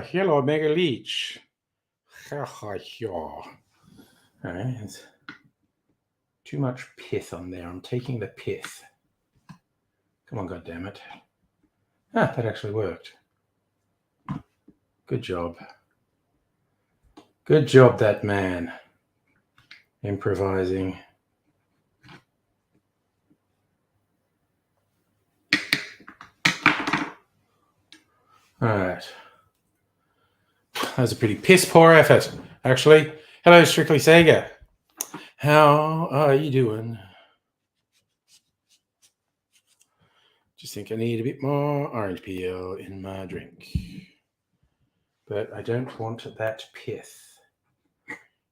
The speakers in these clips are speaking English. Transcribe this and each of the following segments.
Hello, Mega Leech. All right, there's too much pith on there. I'm taking the pith. Come on, goddammit. Ah, that actually worked. Good job. Good job, that man. Improvising. All right. That was a pretty piss poor effort, actually. Hello, Strictly Sega. How are you doing? Just think I need a bit more orange peel in my drink. But I don't want that pith.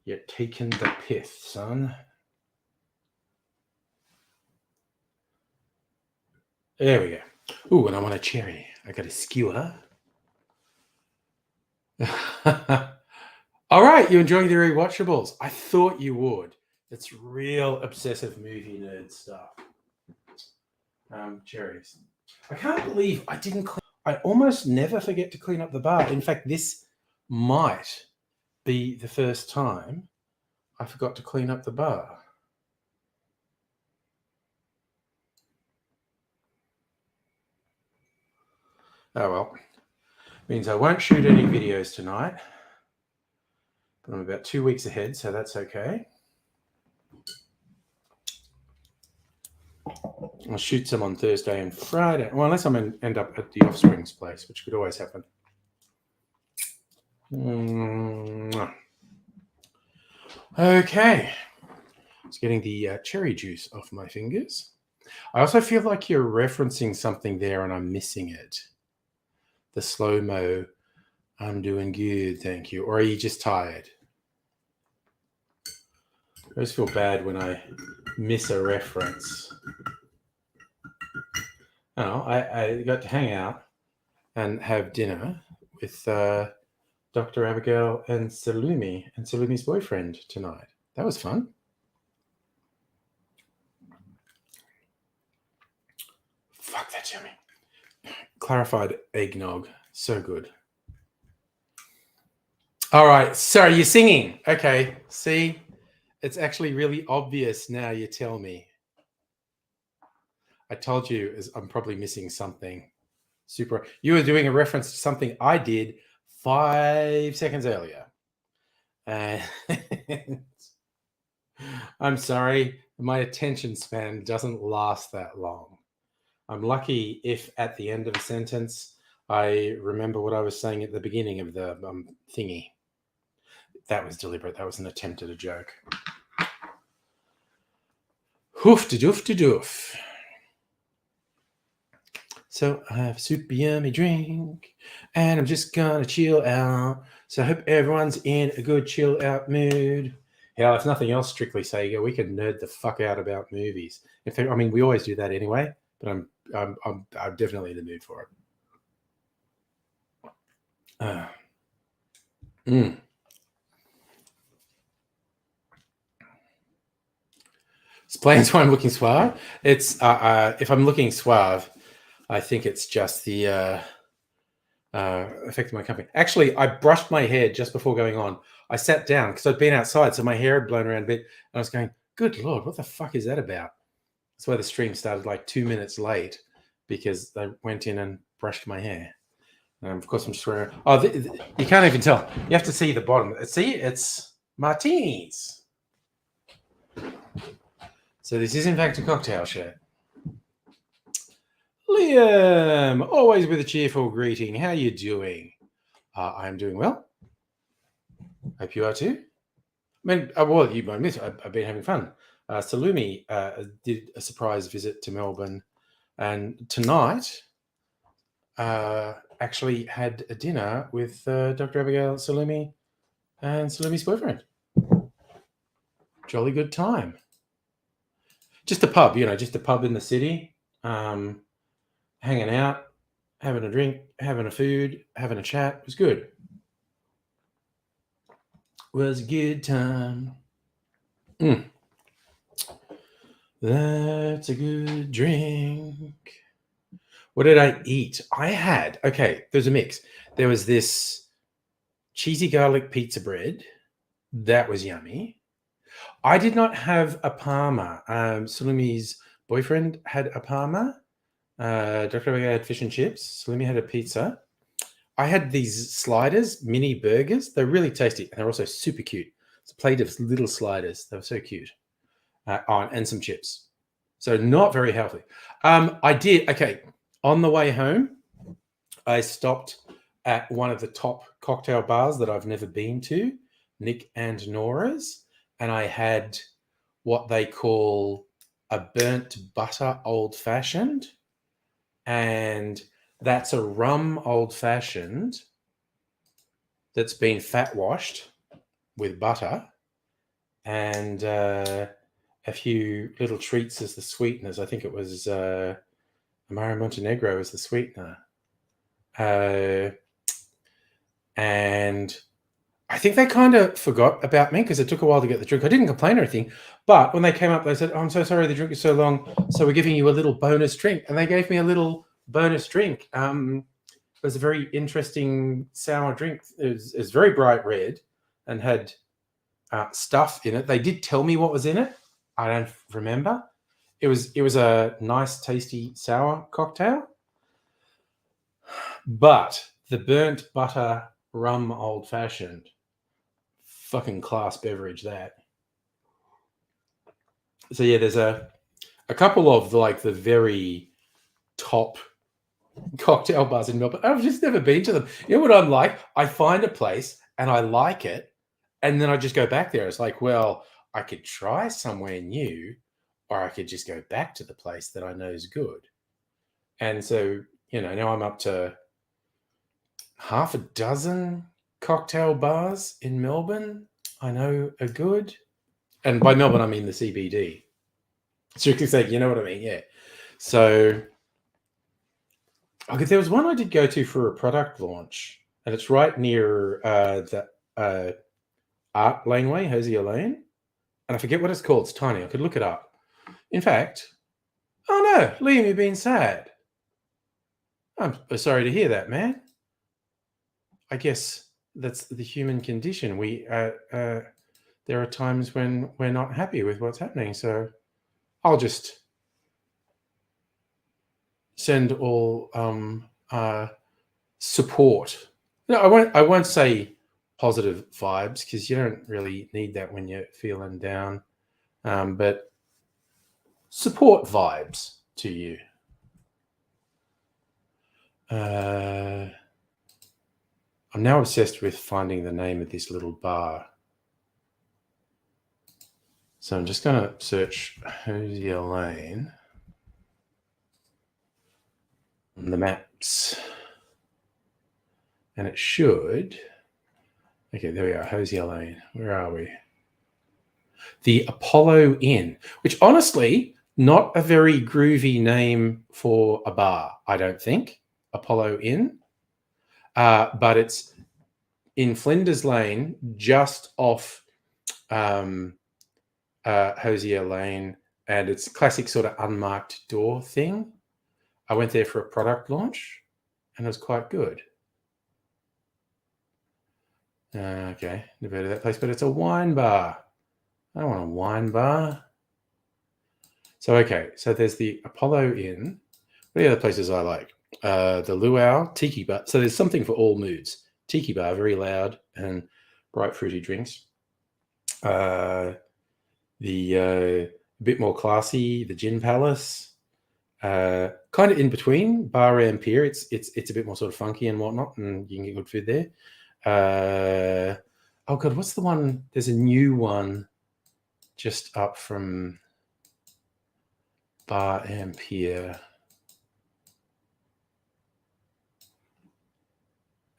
You're taking the pith, son. There we go. Ooh, and I want a cherry. I got a skewer. All right, you enjoying the rewatchables? I thought you would. It's real obsessive movie nerd stuff. Cherries. I can't believe I didn't clean. I almost never forget to clean up the bar. In fact, this might be the first time I forgot to clean up the bar. Oh well. Means I won't shoot any videos tonight. But I'm about 2 weeks ahead, so that's okay. I'll shoot some on Thursday and Friday. Well, unless I'm end up at the Offspring's place, which could always happen. Okay. It's getting the cherry juice off my fingers. I also feel like you're referencing something there and I'm missing it. The slow-mo, I'm doing good, thank you. Or are you just tired? I always feel bad when I miss a reference. Oh, I got to hang out and have dinner with Dr. Abigail and Salumi and Salumi's boyfriend tonight. That was fun. Fuck, that's yummy. Clarified eggnog. So good. All right. Sorry, you're singing. Okay. See, it's actually really obvious now you tell me. I told you I'm probably missing something. Super. You were doing a reference to something I did 5 seconds earlier. And I'm sorry, my attention span doesn't last that long. I'm lucky if at the end of a sentence, I remember what I was saying at the beginning of the thingy. That was deliberate. That was an attempt at a joke. Hoof-de-doof-de-doof. So I have a super yummy drink, and I'm just gonna chill out. So I hope everyone's in a good chill out mood. Hell, if nothing else, Strictly Sega, we can nerd the fuck out about movies. In fact, I mean, we always do that anyway, but I'm definitely in the mood for it. Explains why I'm looking suave. It's if I'm looking suave, I think it's just the effect of my company. Actually, I brushed my hair just before going on. I sat down because I'd been outside, so my hair had blown around a bit. And I was going, good Lord, what the fuck is that about? That's why the stream started like 2 minutes late, because I went in and brushed my hair. And of course, I'm just wearing... Oh, you can't even tell. You have to see the bottom. See, it's martinis. So this is, in fact, a cocktail shirt. Liam, always with a cheerful greeting. How are you doing? I'm doing well. Hope you are too. I mean, well, you might miss. I've been having fun. Salumi did a surprise visit to Melbourne, and tonight, actually had a dinner with Dr. Abigail Salumi and Salumi's boyfriend. Jolly good time. Just a pub, just a pub in the city, hanging out, having a drink, having a food, having a chat. It was good. Was a good time. That's a good drink. What did I eat? There's a mix. There was this cheesy garlic pizza bread. That was yummy. I did not have a Parma. Salumi's boyfriend had a Parma. Dr. Abigail had fish and chips. Salumi had a pizza. I had these sliders, mini burgers. They're really tasty. And they're also super cute. It's a plate of little sliders. They were so cute. And some chips. So not very healthy. On the way home, I stopped at one of the top cocktail bars that I've never been to, Nick and Nora's, and I had what they call a burnt butter old fashioned, and that's a rum old fashioned that's been fat washed with butter and a few little treats as the sweeteners. I think it was Amaro Montenegro as the sweetener. And I think they kind of forgot about me because it took a while to get the drink. I didn't complain or anything, but when they came up, they said, "Oh, I'm so sorry, the drink is so long, so we're giving you a little bonus drink." And they gave me a little bonus drink. It was a very interesting sour drink. It was very bright red and had stuff in it. They did tell me what was in it. I don't remember. It was a nice, tasty sour cocktail. But the burnt butter rum old fashioned, fucking class beverage that. So yeah, there's a couple of the very top cocktail bars in Melbourne. I've just never been to them. You know what I'm like? I find a place and I like it, and then I just go back there. It's like, well, I could try somewhere new, or I could just go back to the place that I know is good. And so, now I'm up to half a dozen cocktail bars in Melbourne I know are good. And by Melbourne, I mean the CBD. Strictly speaking, you know what I mean? Yeah. So, there was one I did go to for a product launch, and it's right near the Art Laneway, Hosier Lane. And I forget what it's called. It's tiny. I could look it up. In fact, oh no, Liam, you've been sad. I'm sorry to hear that, man. I guess that's the human condition. There are times when we're not happy with what's happening. So I'll just send all support. No, I won't say positive vibes because you don't really need that when you're feeling down. But support vibes to you. I'm now obsessed with finding the name of this little bar. So I'm just going to search Hosier Lane on the maps. And it should... Okay, there we are, Hosier Lane. Where are we? The Apollo Inn, which honestly, not a very groovy name for a bar, I don't think. Apollo Inn. But it's in Flinders Lane, just off Hosier Lane, and it's classic sort of unmarked door thing. I went there for a product launch, and it was quite good. Okay, never heard of that place, but it's a wine bar. I don't want a wine bar. So there's the Apollo Inn. What are the other places I like? The Luau Tiki Bar. So there's something for all moods. Tiki Bar, very loud and bright fruity drinks. The bit more classy, the Gin Palace. Kind of in between Bar and Pier. It's a bit more sort of funky and whatnot, and you can get good food there. Oh god, what's the one? There's a new one just up from Bar and Pier.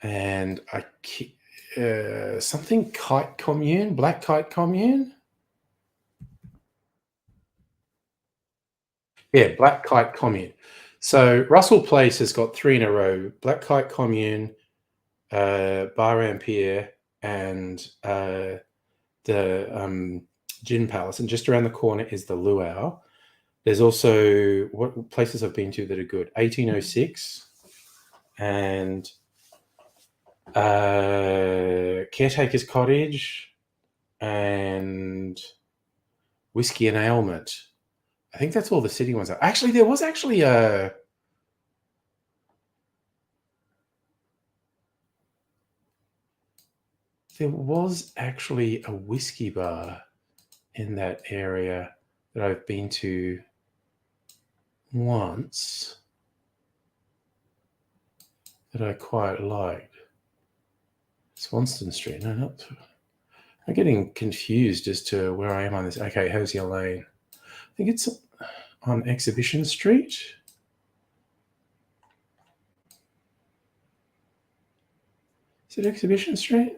and something Kite Commune, Black Kite Commune. Yeah, Black Kite Commune. So Russell Place has got 3 in a row: Black Kite Commune, Bar Ampere, and the Gin Palace. And just around the corner is the Luau. There's also what places I've been to that are good: 1806 and Caretaker's Cottage and Whiskey and Ailment. I think that's all the city ones are. Actually, there was actually a whiskey bar in that area that I've been to once that I quite liked. Swanston Street. No, not. I'm getting confused as to where I am on this. Okay, Hosier Lane. I think it's on Exhibition Street. Is it Exhibition Street?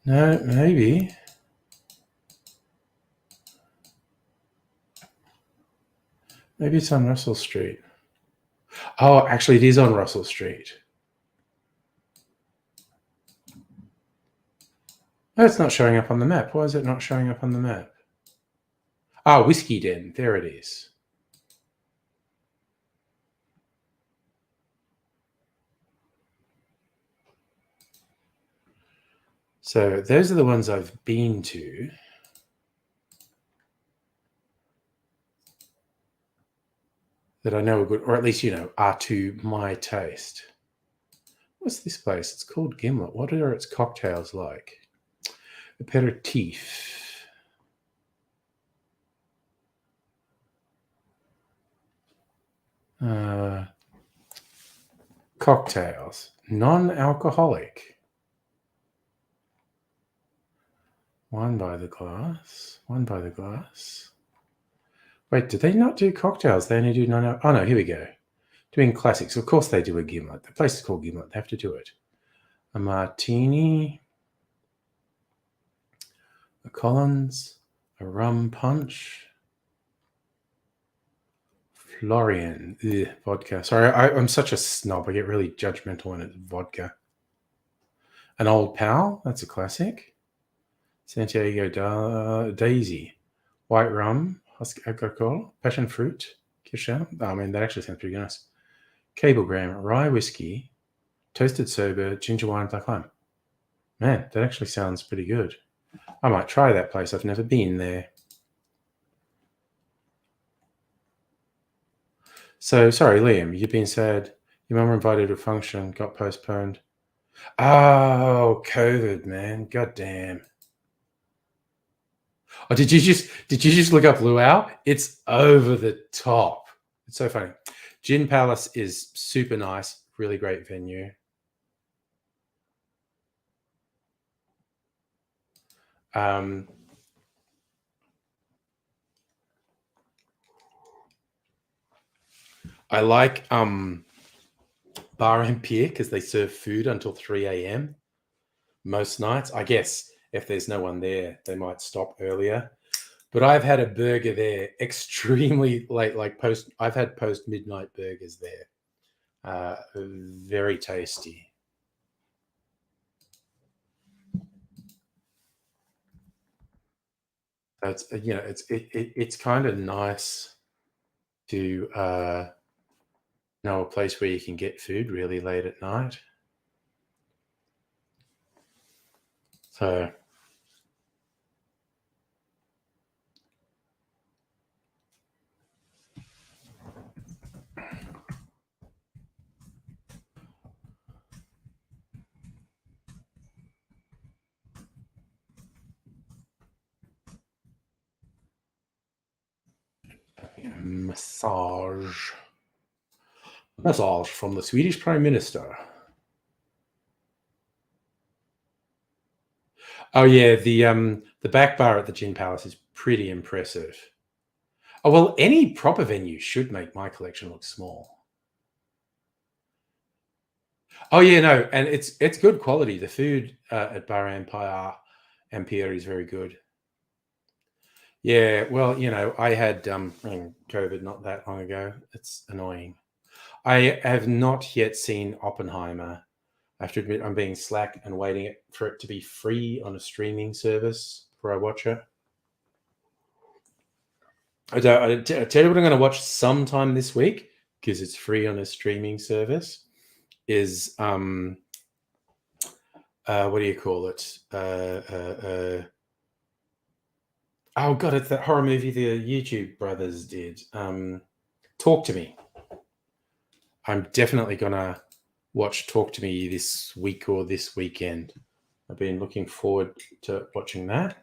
No, maybe. Maybe it's on Russell Street. Oh, actually, it is on Russell Street. Oh, it's not showing up on the map. Why is it not showing up on the map? Ah, Whiskey Den. There it is. So those are the ones I've been to. That I know are good, or at least, are to my taste. What's this place? It's called Gimlet. What are its cocktails like? Aperitif. Cocktails. Non-alcoholic. One by the glass. Wait, do they not do cocktails? They only do oh no, here we go. Doing classics. Of course they do a Gimlet. The place is called Gimlet. They have to do it. A martini. A Collins. A rum punch. Florian. Ugh, vodka. Sorry, I'm such a snob. I get really judgmental when it's vodka. An Old Pal. That's a classic. Santiago Daisy. White rum. Alcohol. Passion fruit. Kirschau. I mean, that actually sounds pretty nice. Cablegram. Rye whiskey. Toasted sober. Ginger wine. Black lime. Man, that actually sounds pretty good. I might try that place. I've never been there. So, sorry, Liam, you've been sad. Your mum invited to a function, got postponed. Oh, COVID, man. God damn. Oh, did you just look up Luau? It's over the top. It's so funny. Gin Palace is super nice, really great venue. I like Bar Ampere because they serve food until 3 a.m. most nights. I guess if there's no one there, they might stop earlier. But I've had a burger there extremely late, I've had post midnight burgers there. Very tasty. It's it's kind of nice to know a place where you can get food really late at night. So massage from the Swedish Prime Minister. Oh yeah, the back bar at the Gin Palace is pretty impressive. Oh well, any proper venue should make my collection look small. Oh yeah, no, and it's good quality. The food at Bar Empire is very good. Yeah, well, I had COVID not that long ago. It's annoying. I have not yet seen Oppenheimer. I have to admit, I'm being slack and waiting for it to be free on a streaming service before I watch it. I tell you what I'm going to watch sometime this week because it's free on a streaming service. Is what do you call it? Oh god, it's that horror movie the YouTube brothers did. Talk to Me. I'm definitely gonna watch Talk to Me this week or this weekend. I've been looking forward to watching that.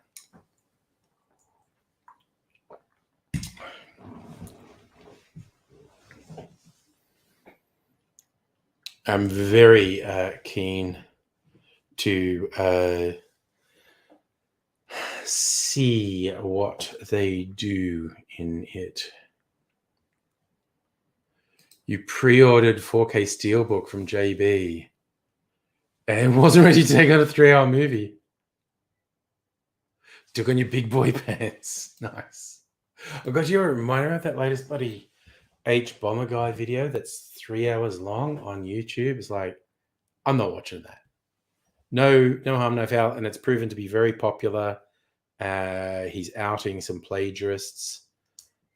I'm very keen to see what they do in it. You pre-ordered 4K Steelbook from JB and wasn't ready to take on a 3-hour movie. Took on your big boy pants. Nice. Oh god, you're a reminder of that latest bloody H Bomber Guy video that's 3 hours long on YouTube. It's like, I'm not watching that. No harm, no foul, and it's proven to be very popular. He's outing some plagiarists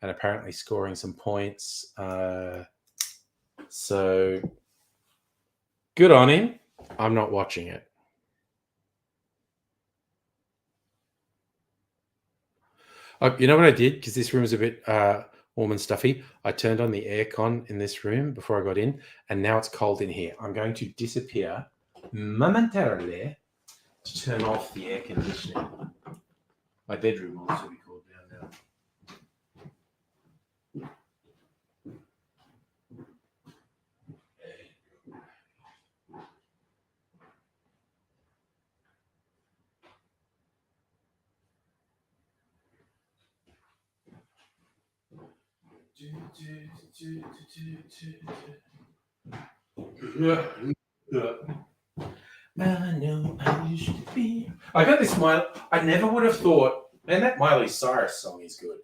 and apparently scoring some points. So good on him. I'm not watching it. You know what I did? Because this room is a bit warm and stuffy. I turned on the aircon in this room before I got in, and now it's cold in here. I'm going to disappear momentarily to turn off the air conditioning. My bedroom will also be cooled down now. I know I used to be. I got this Miley. I never would have thought, man, that Miley Cyrus song is good.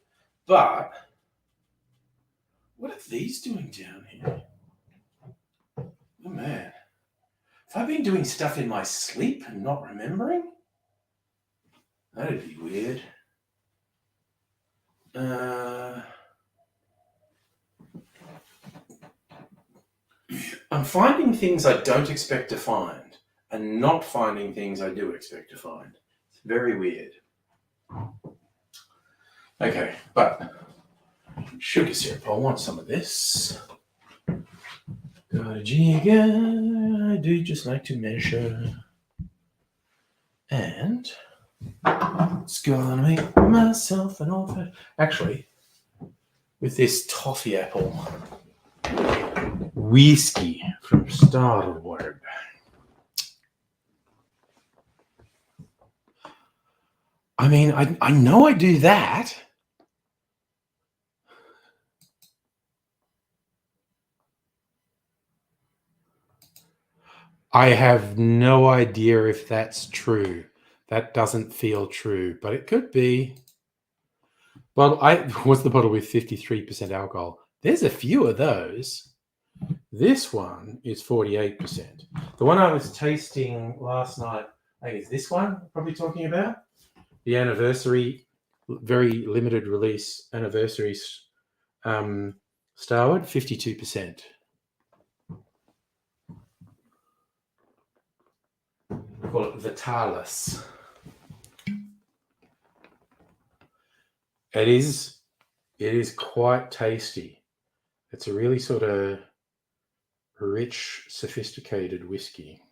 But what are these doing down here? Oh man. Have I been doing stuff in my sleep and not remembering? That'd be weird. I'm finding things I don't expect to find and not finding things I do expect to find. It's very weird. Okay, but sugar syrup, I want some of this. Got a jigger, I do just like to measure. And it's gonna make myself an offer. Actually, with this toffee apple whiskey from Starward. I mean, I know I do that. I have no idea if that's true. That doesn't feel true, but it could be. Well, what's the bottle with 53% alcohol? There's a few of those. This one is 48%. The one I was tasting last night, I think it's this one, probably talking about. The anniversary, very limited release anniversary Starward, 52%. We call it Vitalis. It is quite tasty. It's a really sort of rich, sophisticated whiskey.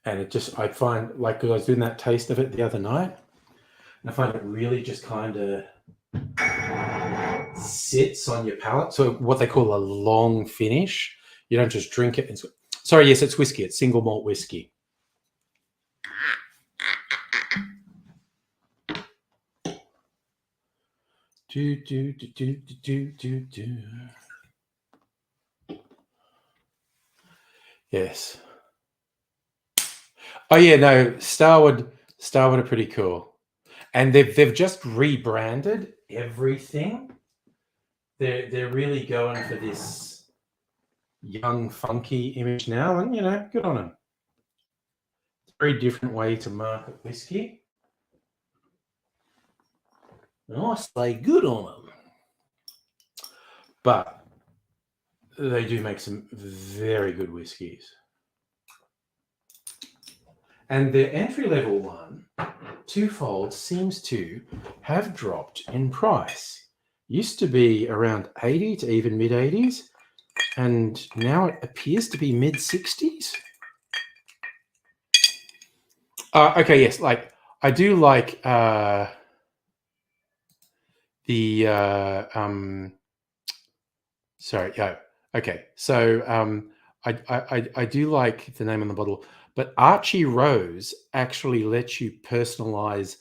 And it just, I find, like, because I was doing that taste of it the other night, and I find it really just kind of sits on your palate. So what they call a long finish. You don't just drink it. Sorry, yes, it's whiskey. It's single malt whiskey. Do, do, do, do, do, do, do. Yes. Oh yeah, no, Starwood are pretty cool. And they've just rebranded everything. They're really going for this young, funky image now, and good on them. It's a very different way to market whiskey. And I say good on them. But they do make some very good whiskies. And the entry-level one, Twofold, seems to have dropped in price. Used to be around 80 to even mid-80s, and now it appears to be mid-60s. Okay, yes, like I do like sorry, yeah. Okay, so I do like the name on the bottle, but Archie Rose actually lets you personalize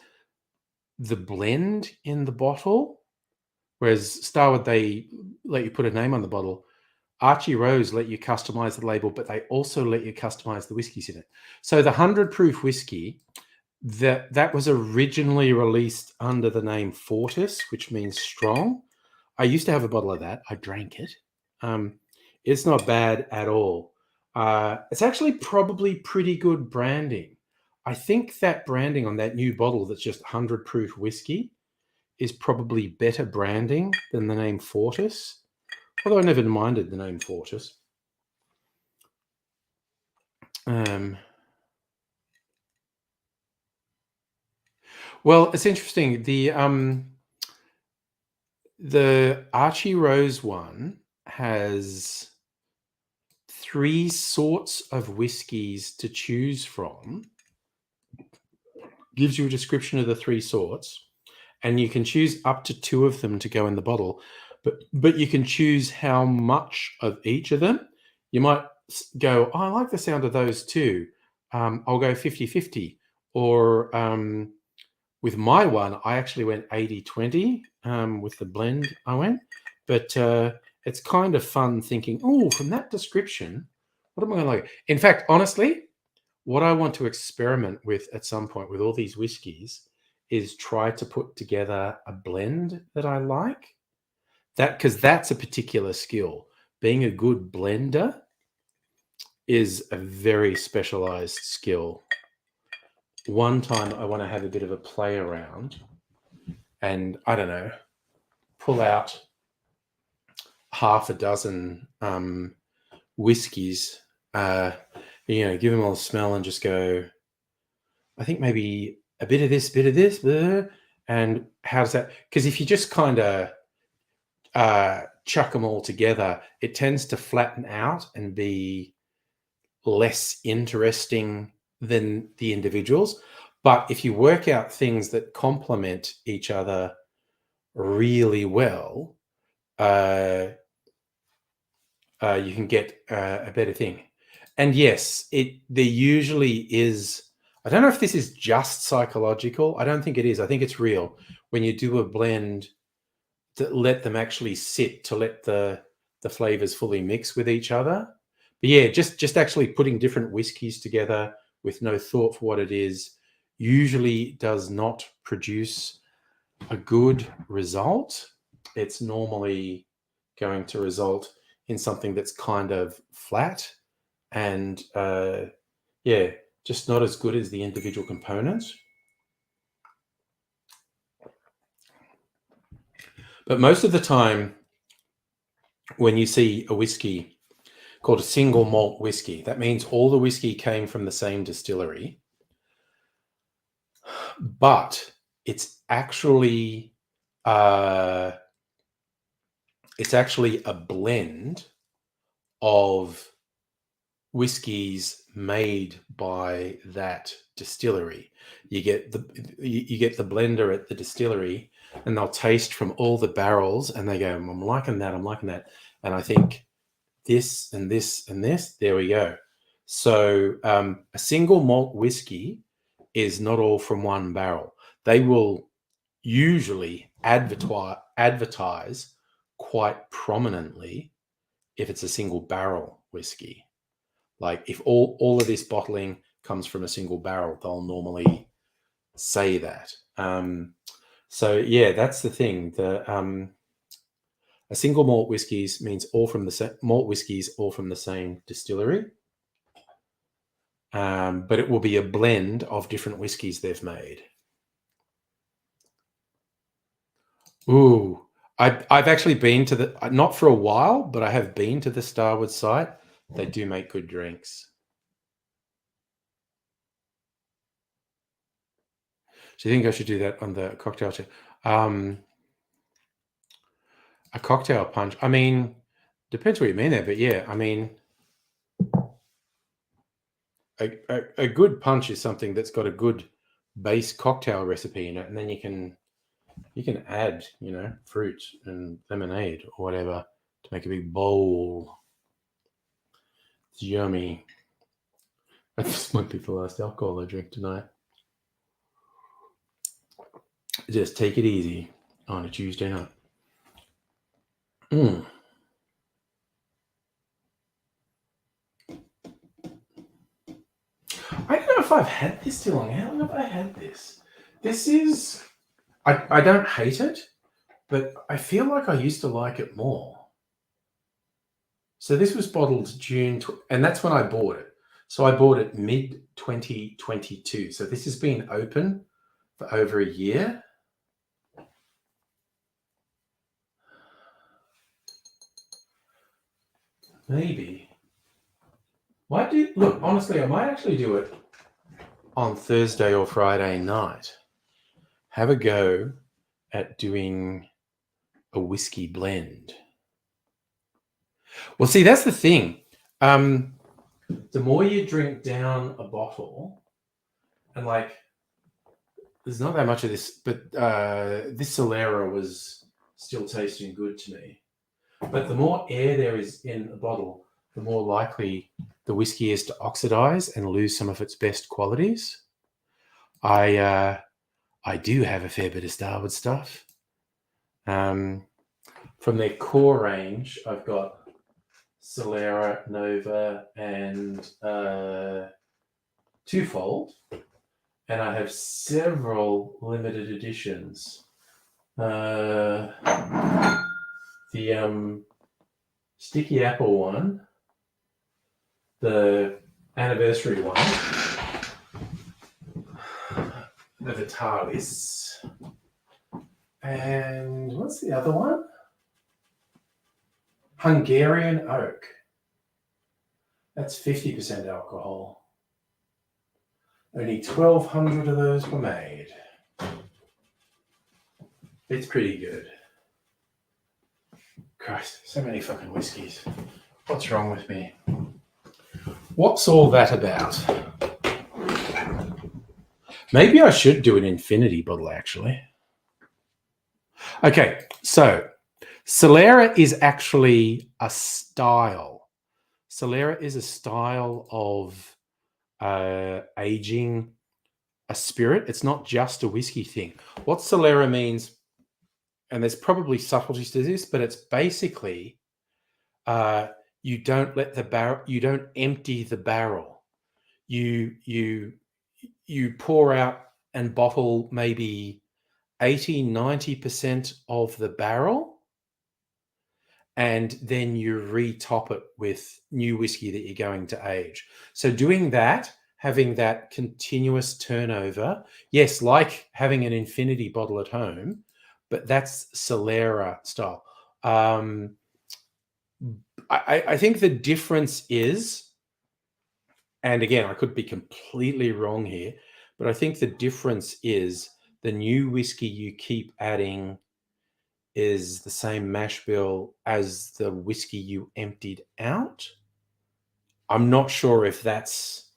the blend in the bottle, whereas Starwood, they let you put a name on the bottle. Archie Rose let you customize the label, but they also let you customize the whiskeys in it. So the 100 proof whiskey, that was originally released under the name Fortis, which means strong. I used to have a bottle of that. I drank it. It's not bad at all. It's actually probably pretty good branding. I think that branding on that new bottle that's just 100 proof whiskey is probably better branding than the name Fortis. Although I never minded the name Fortis. Well, it's interesting. The Archie Rose one has 3 sorts of whiskies to choose from. Gives you a description of the 3 sorts, and you can choose up to 2 of them to go in the bottle. But you can choose how much of each of them. You might go, oh, I like the sound of those too. I'll go 50-50. Or with my one, I actually went 80-20 with the blend I went. But it's kind of fun thinking, oh, from that description, what am I going to like? In fact, honestly, what I want to experiment with at some point with all these whiskies is try to put together a blend that I like. Because that's a particular skill. Being a good blender is a very specialized skill. One time I want to have a bit of a play around and, I don't know, pull out half a dozen whiskies, give them all a smell and just go, I think maybe a bit of this, and how does that? Because if you just kind of chuck them all together, it tends to flatten out and be less interesting than the individuals. But if you work out things that complement each other really well, you can get a better thing. And yes, there usually is. I don't know if this is just psychological. I don't think it is. I think it's real. When you do a blend, to let them actually sit, to let the flavors fully mix with each other. But yeah, just actually putting different whiskeys together with no thought for what it is usually does not produce a good result. It's normally going to result in something that's kind of flat and just not as good as the individual components. But most of the time, when you see a whiskey called a single malt whiskey, that means all the whiskey came from the same distillery, but it's actually a blend of whiskies made by that distillery. You get the blender at the distillery, and they'll taste from all the barrels, and they go, I'm liking that, and I think this and this and this. There we go. So a single malt whiskey is not all from one barrel. They will usually advertise quite prominently if it's a single barrel whiskey. Like if all of this bottling comes from a single barrel, they'll normally say that. So yeah, that's the thing. A single malt whiskies means all from the malt whiskies, all from the same distillery. But it will be a blend of different whiskies they've made. Ooh, I've actually been to the, not for a while, but I have been to the Starwood site. They do make good drinks. Do you think I should do that on the cocktail show? A cocktail punch. I mean, depends what you mean there, but yeah, I mean, a good punch is something that's got a good base cocktail recipe in it, and then you can add, fruit and lemonade or whatever to make a big bowl. It's yummy. This might be the last alcohol I drink tonight. Just take it easy on a Tuesday night. I don't know if I've had this too long. How long have I had this? This is... I don't hate it, but I feel like I used to like it more. So this was bottled June, and that's when I bought it. So I bought it mid-2022. So this has been open for over a year. Maybe. Look, honestly, I might actually do it on Thursday or Friday night. Have a go at doing a whiskey blend. Well, see, that's the thing. The more you drink down a bottle, and like, there's not that much of this, but this Solera was still tasting good to me. But the more air there is in a bottle, the more likely the whiskey is to oxidize and lose some of its best qualities. I do have a fair bit of Starwood stuff. From their core range, I've got Solera, Nova, and Twofold, and I have several limited editions. The Sticky Apple one, the anniversary one, the Vitalis, and what's the other one? Hungarian Oak. That's 50% alcohol. Only 1,200 of those were made. It's pretty good. Christ, so many fucking whiskies. What's wrong with me? What's all that about? Maybe I should do an infinity bottle, actually. Okay, so Solera is actually a style. Solera is a style of aging a spirit. It's not just a whiskey thing. What Solera means, and there's probably subtleties to this, but it's basically you don't let the barrel, you don't empty the barrel. You pour out and bottle maybe 80-90% of the barrel, and then you retop it with new whiskey that you're going to age. So doing that, having that continuous turnover, yes, like having an infinity bottle at home, but that's Solera style. I think the difference is, and again, I could be completely wrong here, but I think the difference is the new whiskey you keep adding is the same mash bill as the whiskey you emptied out. I'm not sure if that's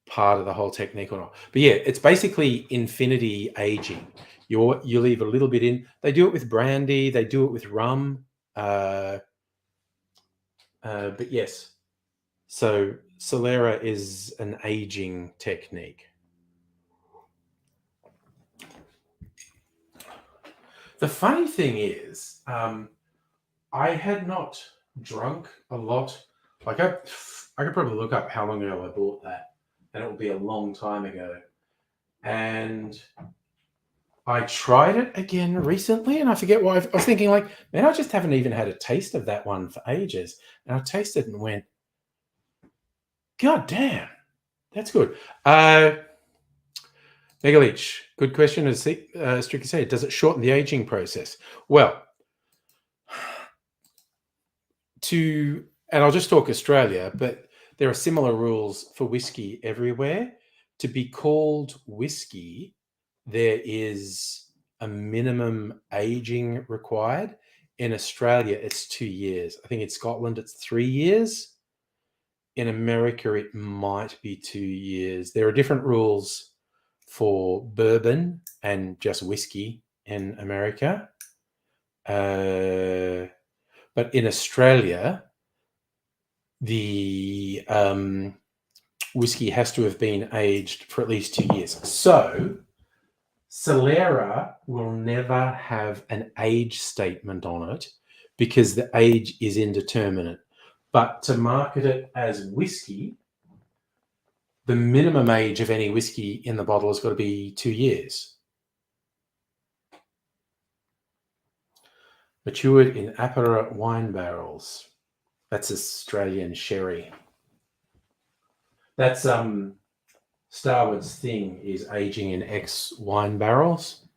part of the whole technique or not. But yeah, it's basically infinity aging. You leave a little bit in. They do it with brandy. They do it with rum. But yes. So Solera is an aging technique. The funny thing is, I had not drunk a lot. Like I could probably look up how long ago I bought that, and it will be a long time ago. And I tried it again recently, and I forget why. I was thinking, like, man, I just haven't even had a taste of that one for ages. And I tasted it and went, God damn, that's good. Megaleech, good question. As Stricky said, does it shorten the aging process? Well, and I'll just talk Australia, but there are similar rules for whiskey everywhere. To be called whiskey, there is a minimum aging required. In Australia, it's 2 years. I think in Scotland, it's 3 years. In America, it might be 2 years. There are different rules for bourbon and just whiskey in America. But in Australia, the whiskey has to have been aged for at least 2 years. So Solera will never have an age statement on it because the age is indeterminate. But to market it as whiskey, the minimum age of any whiskey in the bottle has got to be 2 years. Matured in Apera wine barrels. That's Australian sherry. That's Starwood's thing is aging in X wine barrels.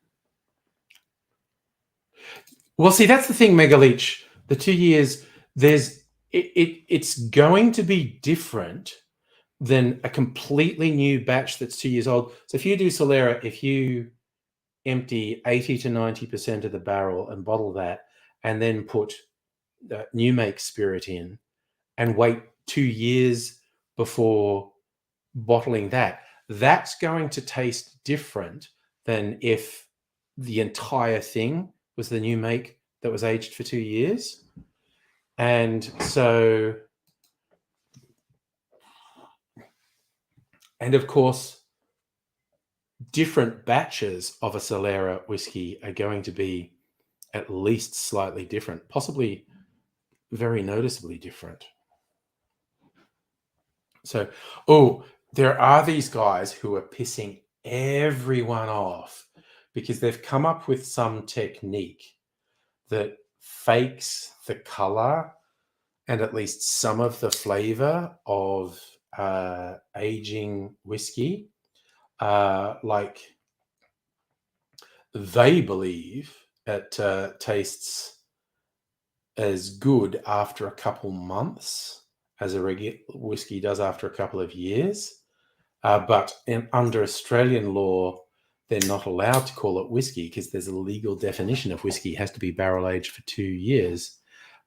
Well, see, that's the thing, Megaleech. The 2 years, it's going to be different than a completely new batch that's 2 years old. So if you do Solera, if you empty 80 to 90% of the barrel and bottle that, and then put new make spirit in and wait 2 years before bottling that, that's going to taste different than if the entire thing was the new make that was aged for 2 years. And so, and of course, different batches of a Solera whiskey are going to be at least slightly different, possibly very noticeably different. So, there are these guys who are pissing everyone off because they've come up with some technique that fakes the color and at least some of the flavor of aging whiskey. Like they believe it tastes as good after a couple months as a regular whiskey does after a couple of years. But under Australian law, they're not allowed to call it whiskey because there's a legal definition of whiskey. It has to be barrel aged for 2 years.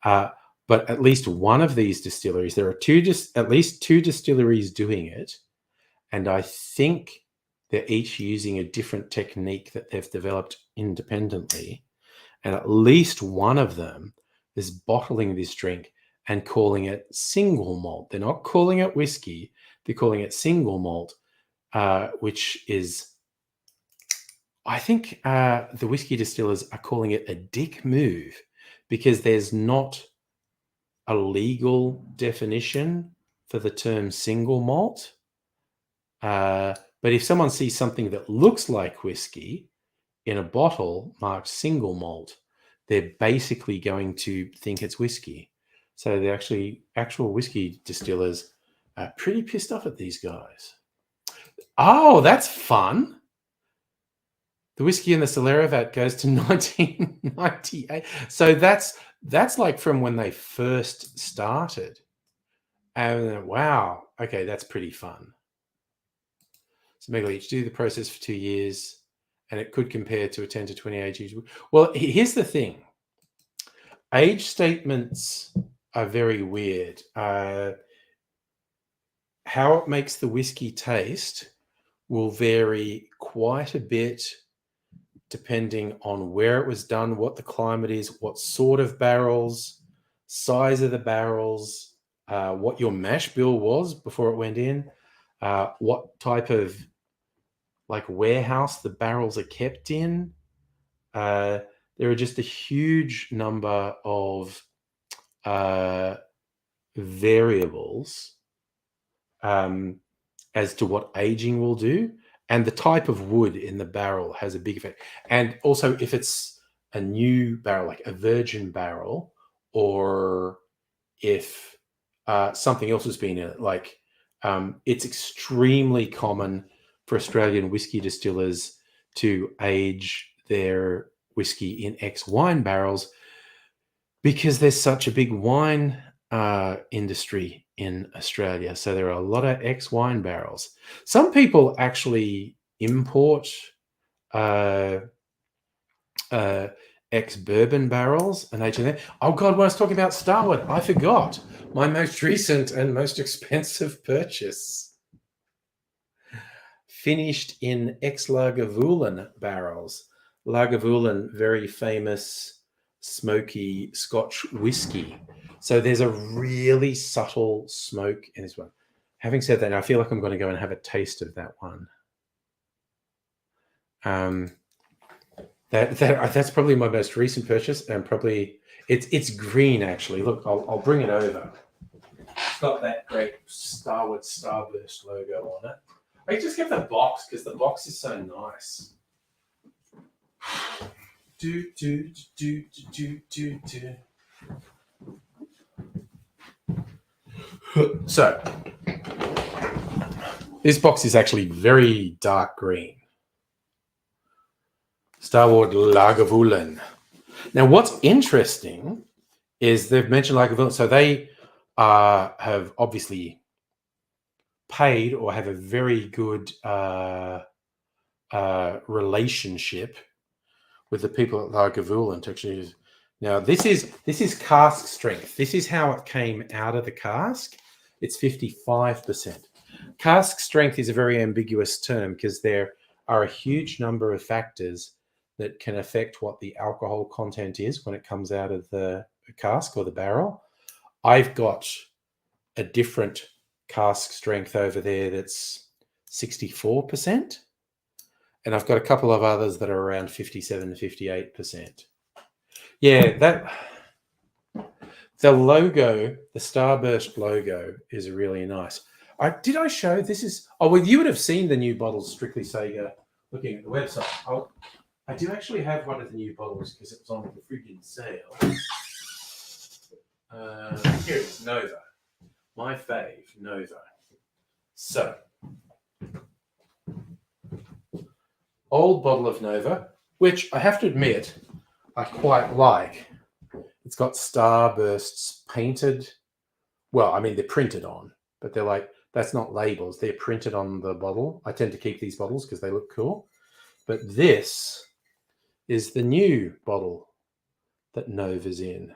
But at least one of these distilleries, there are at least two distilleries doing it. And I think they're each using a different technique that they've developed independently. And at least one of them is bottling this drink and calling it single malt. They're not calling it whiskey. They're calling it single malt, which is, I think the whiskey distillers are calling it a dick move because there's not a legal definition for the term single malt. But if someone sees something that looks like whiskey in a bottle marked single malt, they're basically going to think it's whiskey. So the actual whiskey distillers are pretty pissed off at these guys. Oh, that's fun. The whiskey in the Solera vat goes to 1998. So that's like from when they first started. And wow, okay, that's pretty fun. So Megaleech, do the process for 2 years, and it could compare to a 10 to 20 age. Well, here's the thing. Age statements are very weird. How it makes the whiskey taste will vary quite a bit depending on where it was done, what the climate is, what sort of barrels, size of the barrels, what your mash bill was before it went in, what type of like warehouse the barrels are kept in. there are just a huge number of variables as to what aging will do, and the type of wood in the barrel has a big effect. And also, if it's a new barrel, like a virgin barrel, or if something else has been in it, like it's extremely common for Australian whiskey distillers to age their whiskey in ex wine barrels because there's such a big wine industry in Australia. So there are a lot of ex wine barrels. Some people actually import ex bourbon barrels and age them. Oh God, when I was talking about Starward, I forgot my most recent and most expensive purchase. Finished in ex Lagavulin barrels. Lagavulin, very famous smoky Scotch whiskey. So there's a really subtle smoke in this one. Having said that, I feel like I'm going to go and have a taste of that one. That's probably my most recent purchase, and probably it's green actually. Look, I'll bring it over. It's got that great Starward Starburst logo on it. I just get the box because the box is so nice. So this box is actually very dark green. Starward Lagavulin. Now, what's interesting is they've mentioned Lagavulin, so they have obviously paid or have a very good relationship with the people at Lagavulin to actually use. Now, this is cask strength. This is how it came out of the cask. It's 55%. Cask strength is a very ambiguous term because there are a huge number of factors that can affect what the alcohol content is when it comes out of the cask or the barrel. I've got a different cask strength over there that's 64%. And I've got a couple of others that are around 57 to 58%. Yeah, the logo, the Starburst logo is really nice. Did I show this is? Oh, well, you would have seen the new bottles, Strictly Sega, looking at the website. I do actually have one of the new bottles because it was on the freaking sale. Here it is, Nova. My fave, Nova. So, old bottle of Nova, which I have to admit, I quite like. It's got Starbursts painted. Well, I mean, they're printed on, but they're like, that's not labels. They're printed on the bottle. I tend to keep these bottles because they look cool. But this is the new bottle that Nova's in.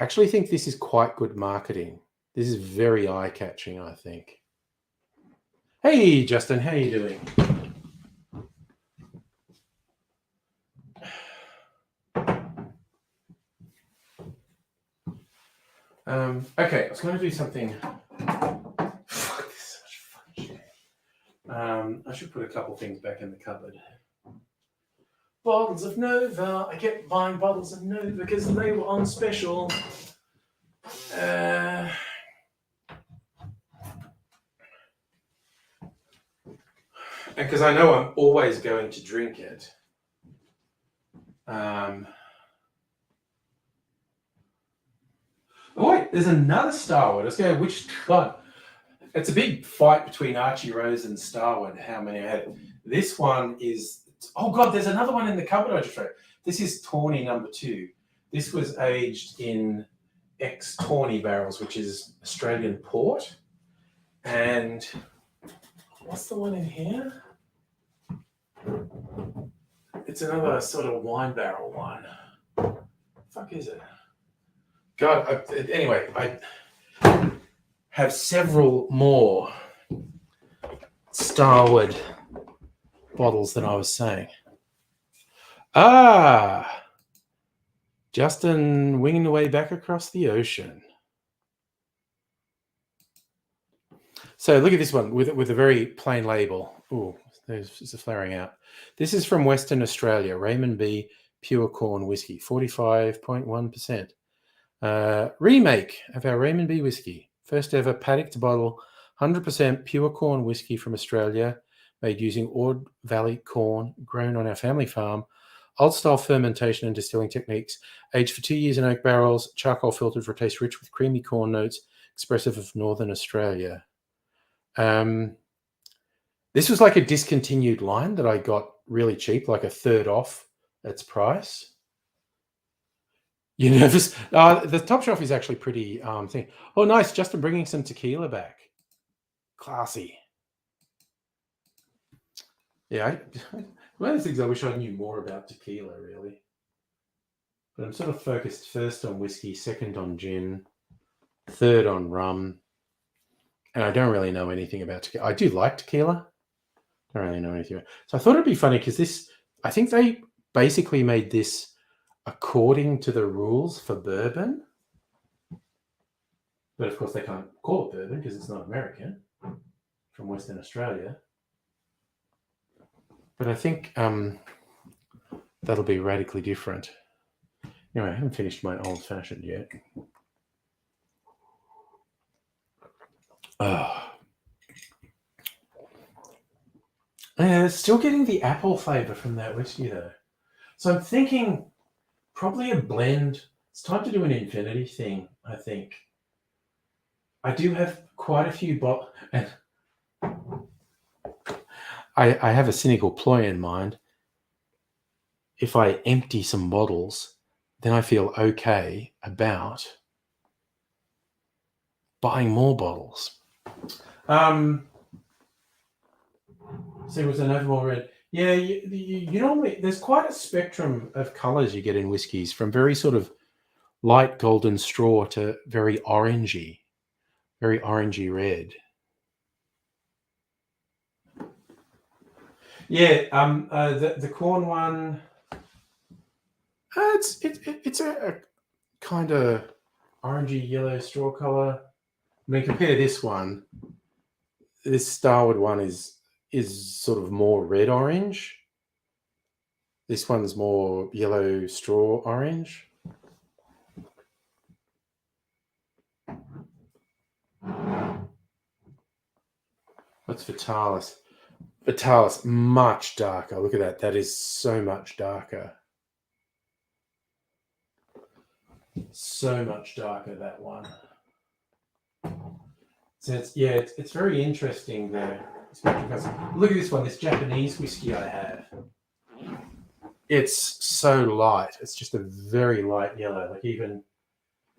I actually think this is quite good marketing. This is very eye-catching, I think. Hey, Justin, how are you doing? Okay, I was going to do something. Fuck, this is such fucking shit. I should put a couple things back in the cupboard. Bottles of Nova. I kept buying bottles of Nova because they were on special. And because I know I'm always going to drink it. Oh wait, there's another Starward. Let's go. Which one? It's a big fight between Archie Rose and Starward. How many I had? This one is. Oh God, there's another one in the cupboard I just read. This is Tawny number 2. This was aged in ex-Tawny barrels, which is Australian port. And what's the one in here? It's another sort of wine barrel one. The fuck is it? God, anyway, I have several more Starward bottles than I was saying. Justin winging the way back across the ocean. So look at this one with a very plain label. Oh, there's a flaring out. This is from Western Australia, Raymond B Pure Corn Whiskey, 45.1%. Remake of our Raymond B whiskey. First ever paddock to bottle, 100% pure corn whiskey from Australia, made using Ord Valley corn grown on our family farm. Old style fermentation and distilling techniques. Aged for 2 years in oak barrels, charcoal filtered for a taste rich with creamy corn notes, expressive of Northern Australia. This was like a discontinued line that I got really cheap, like a third off its price. You nervous? The top shelf is actually pretty thing. Oh, nice. Justin bringing some tequila back. Classy. Yeah, one of the things I wish I knew more about tequila, really. But I'm sort of focused first on whiskey, second on gin, third on rum. And I don't really know anything about tequila. I do like tequila. Don't really know anything about it. So I thought it'd be funny because this, I think they basically made this according to the rules for bourbon. But of course they can't call it bourbon because it's not American, from Western Australia. But I think that'll be radically different. Anyway, I haven't finished my old fashioned yet. Still getting the apple flavor from that whiskey though. So I'm thinking probably a blend. It's time to do an infinity thing, I think. I do have quite a few bottles, and I have a cynical ploy in mind. If I empty some bottles, then I feel okay about buying more bottles. So was an Overmore Red. Yeah, you normally, there's quite a spectrum of colours you get in whiskies, from very sort of light golden straw to very orangey red. Yeah, the corn one. It's a kind of orangey yellow straw color. I mean, compare this one. This Starward one is sort of more red orange. This one's more yellow straw orange. What's Vitalis? Vitalis, much darker. Look at that. That is so much darker. So much darker, that one. So it's very interesting there. Look at this one, this Japanese whiskey I have. It's so light. It's just a very light yellow, like even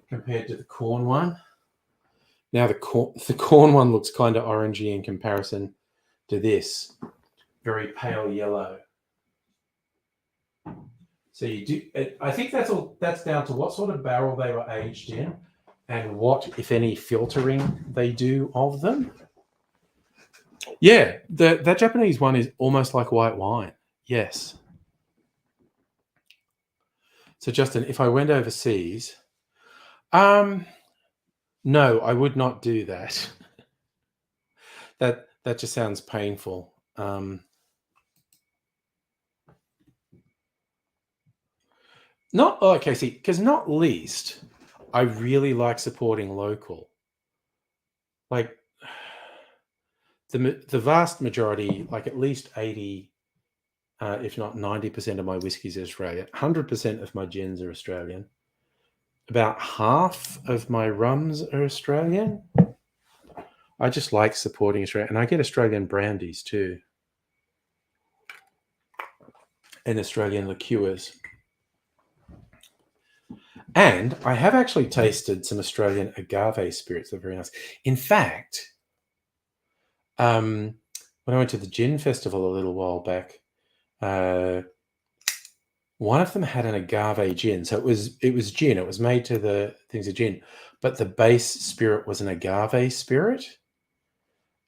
compared to the corn one. Now the corn one looks kind of orangey in comparison to this. Very pale yellow. So you do. I think that's down to what sort of barrel they were aged in, and what, if any, filtering they do of them. Yeah, that Japanese one is almost like white wine. Yes. So Justin, if I went overseas, no, I would not do that. That just sounds painful. Because not least, I really like supporting local. Like the vast majority, like at least 80, if not 90% of my whiskies are Australian. 100% of my gins are Australian. About half of my rums are Australian. I just like supporting Australia, and I get Australian brandies too, and Australian liqueurs. And I have actually tasted some Australian agave spirits that are very nice. In fact, when I went to the gin festival a little while back, one of them had an agave gin. So it was gin. It was made to the things of gin, but the base spirit was an agave spirit,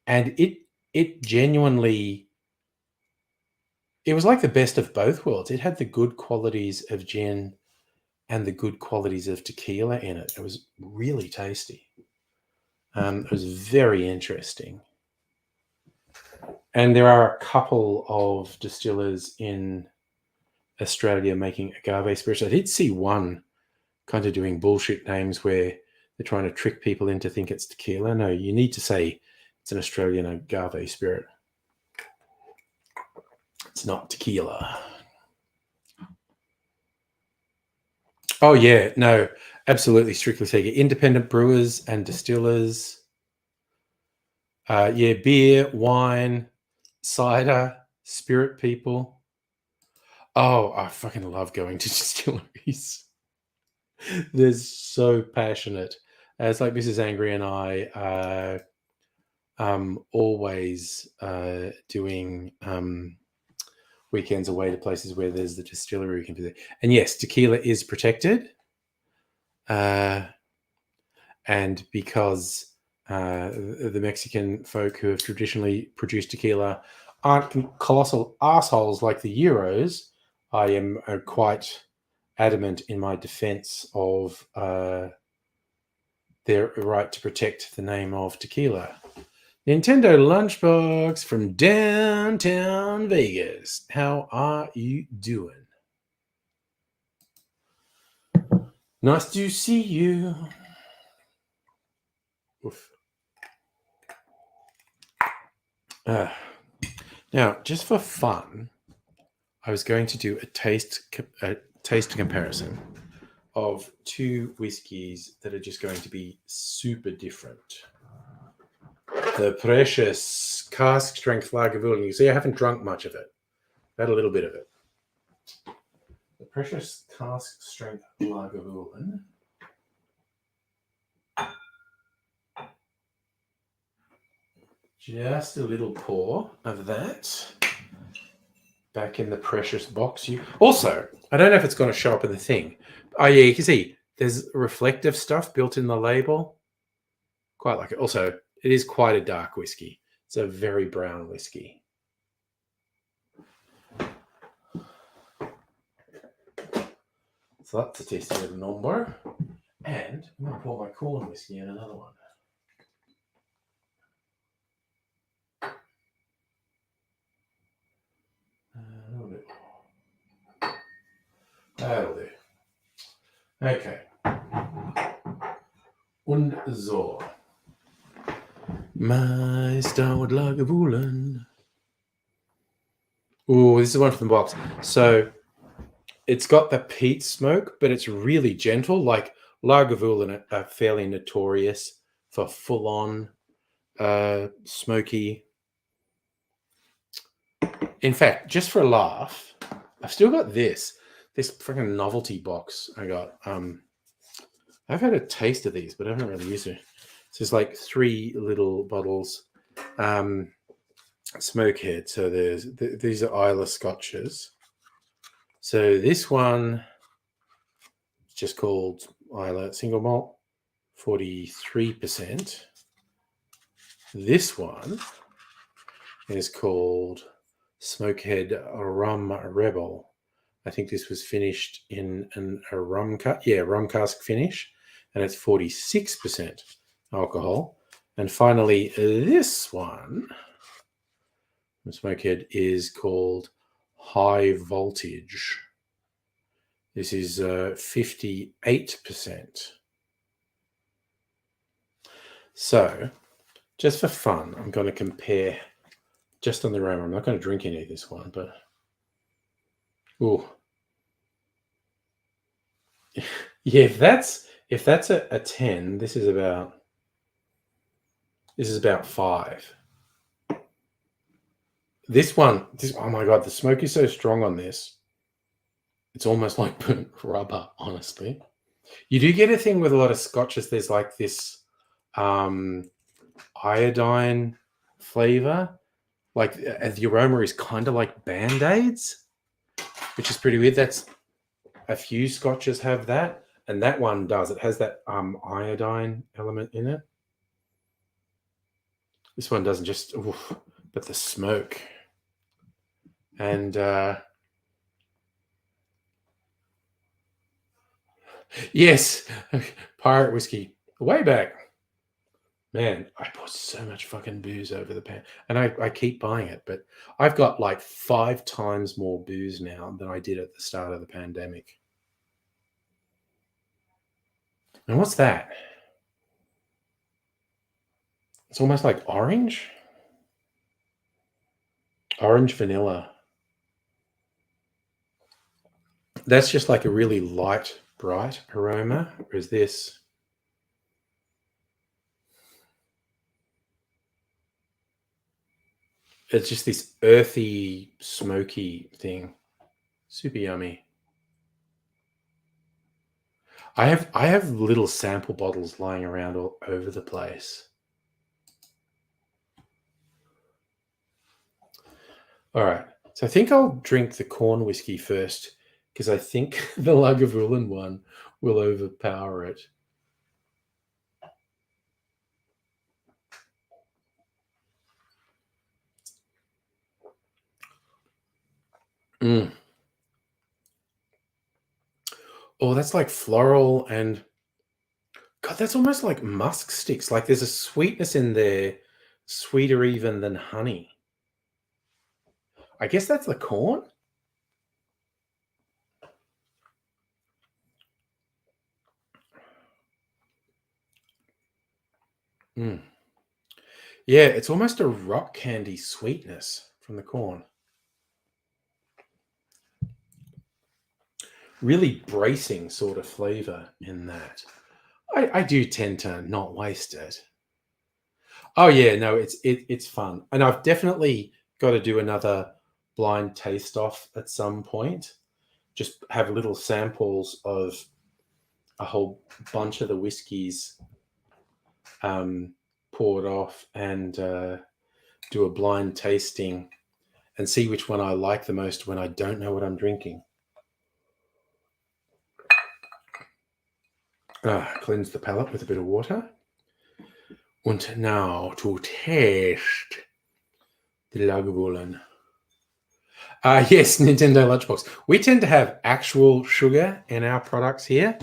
and it genuinely, it was like the best of both worlds. It had the good qualities of gin and the good qualities of tequila in it. It was really tasty. It was very interesting. And there are a couple of distillers in Australia making agave spirits. I did see one kind of doing bullshit names where they're trying to trick people into think it's tequila. No, you need to say it's an Australian agave spirit. It's not tequila. Oh yeah, no, absolutely. Strictly speaking, independent brewers and distillers. Yeah, beer, wine, cider, spirit people. Oh, I fucking love going to distilleries. They're so passionate. It's like Mrs. Angry and I always doing weekends away to places where there's the distillery we can visit. And yes, tequila is protected. And because the Mexican folk who have traditionally produced tequila aren't colossal assholes like the Euros, I am quite adamant in my defense of their right to protect the name of tequila. Nintendo Lunchbox from downtown Vegas. How are you doing? Nice to see you. Oof. Now, just for fun, I was going to do a taste comparison of two whiskies that are just going to be super different. The Precious Cask Strength Lagavulin. You see, I haven't drunk much of it. I had a little bit of it. The Precious Cask Strength Lagavulin. Just a little pour of that. Back in the Precious box. Also, I don't know if it's going to show up in the thing. Oh yeah, you can see there's reflective stuff built in the label. Quite like it. Also, it is quite a dark whiskey. It's a very brown whiskey. So that's a tasty little number. And I'm going to pour my corn whiskey in another one. That'll do. Okay. Und so. My Starward Lagavulin. Oh, this is one from the box. So it's got the peat smoke, but it's really gentle. Like Lagavulin are fairly notorious for full-on smoky. In fact, just for a laugh, I've still got this freaking novelty box I got. I've had a taste of these, but I haven't really used it. So there's like 3 little bottles. Smokehead. So these are Islay Scotches. So this one is just called Islay Single Malt, 43%. This one is called Smokehead Rum Rebel. I think this was finished in a rum cask finish, and it's 46% alcohol. And finally, this one from Smokehead is called High Voltage. This is 58%. So, just for fun, I'm going to compare just on the aroma. I'm not going to drink any of this one, but yeah, if that's a 10, this is about 5. This oh my god, the smoke is so strong on this. It's almost like burnt rubber, honestly. You do get a thing with a lot of scotches. There's like this iodine flavor. Like the aroma is kind of like Band-Aids, which is pretty weird. That's a few scotches have that, and that one does. It has that iodine element in it. This one doesn't, just but the smoke. And yes, pirate whiskey way back Man, I bought so much fucking booze over the pan, and I keep buying it, but I've got like 5 times more booze now than I did at the start of the pandemic. And what's that? It's almost like orange? Orange vanilla. That's just like a really light, bright aroma, whereas this... It's just this earthy, smoky thing. Super yummy. I have little sample bottles lying around all over the place. All right. So I think I'll drink the corn whiskey first because I think the Lagavulin one will overpower it. Mm. Oh, that's like floral and God, that's almost like musk sticks. Like there's a sweetness in there, sweeter even than honey. I guess that's the corn. Mm. Yeah, it's almost a rock candy sweetness from the corn. Really bracing sort of flavor in that. I do tend to not waste it. Oh yeah, no, it's fun, and I've definitely got to do another blind taste off at some point. Just have little samples of a whole bunch of the whiskies poured off and do a blind tasting and see which one I like the most when I don't know what I'm drinking. Cleanse the palate with a bit of water. Und now to taste the Lagavulin. Yes, Nintendo Lunchbox. We tend to have actual sugar in our products here.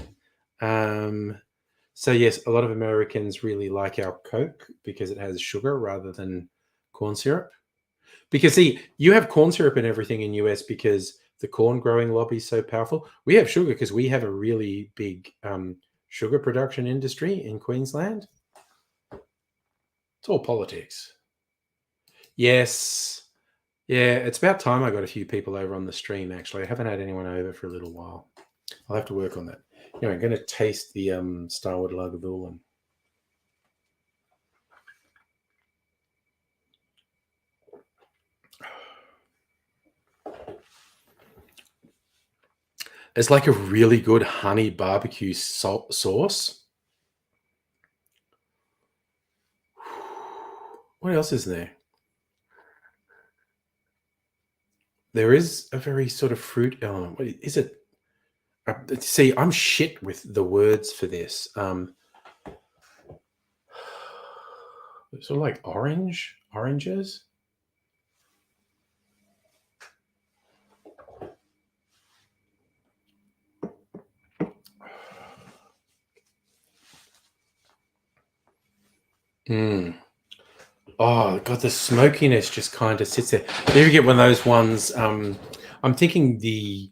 So yes, a lot of Americans really like our Coke because it has sugar rather than corn syrup. Because see, you have corn syrup and everything in US because the corn growing lobby is so powerful. We have sugar because we have a really big sugar production industry in Queensland. It's all politics. Yes. Yeah, it's about time I got a few people over on the stream, actually. I haven't had anyone over for a little while. I'll have to work on that. Anyway, I'm going to taste the Starward Lagavulin. It's like a really good honey barbecue sauce. What else is there? There is a very sort of fruit element. What is it? See, I'm shit with the words for this. Sort of like oranges. Mm. Oh god, the smokiness just kind of sits there. You get one of those ones. I'm thinking the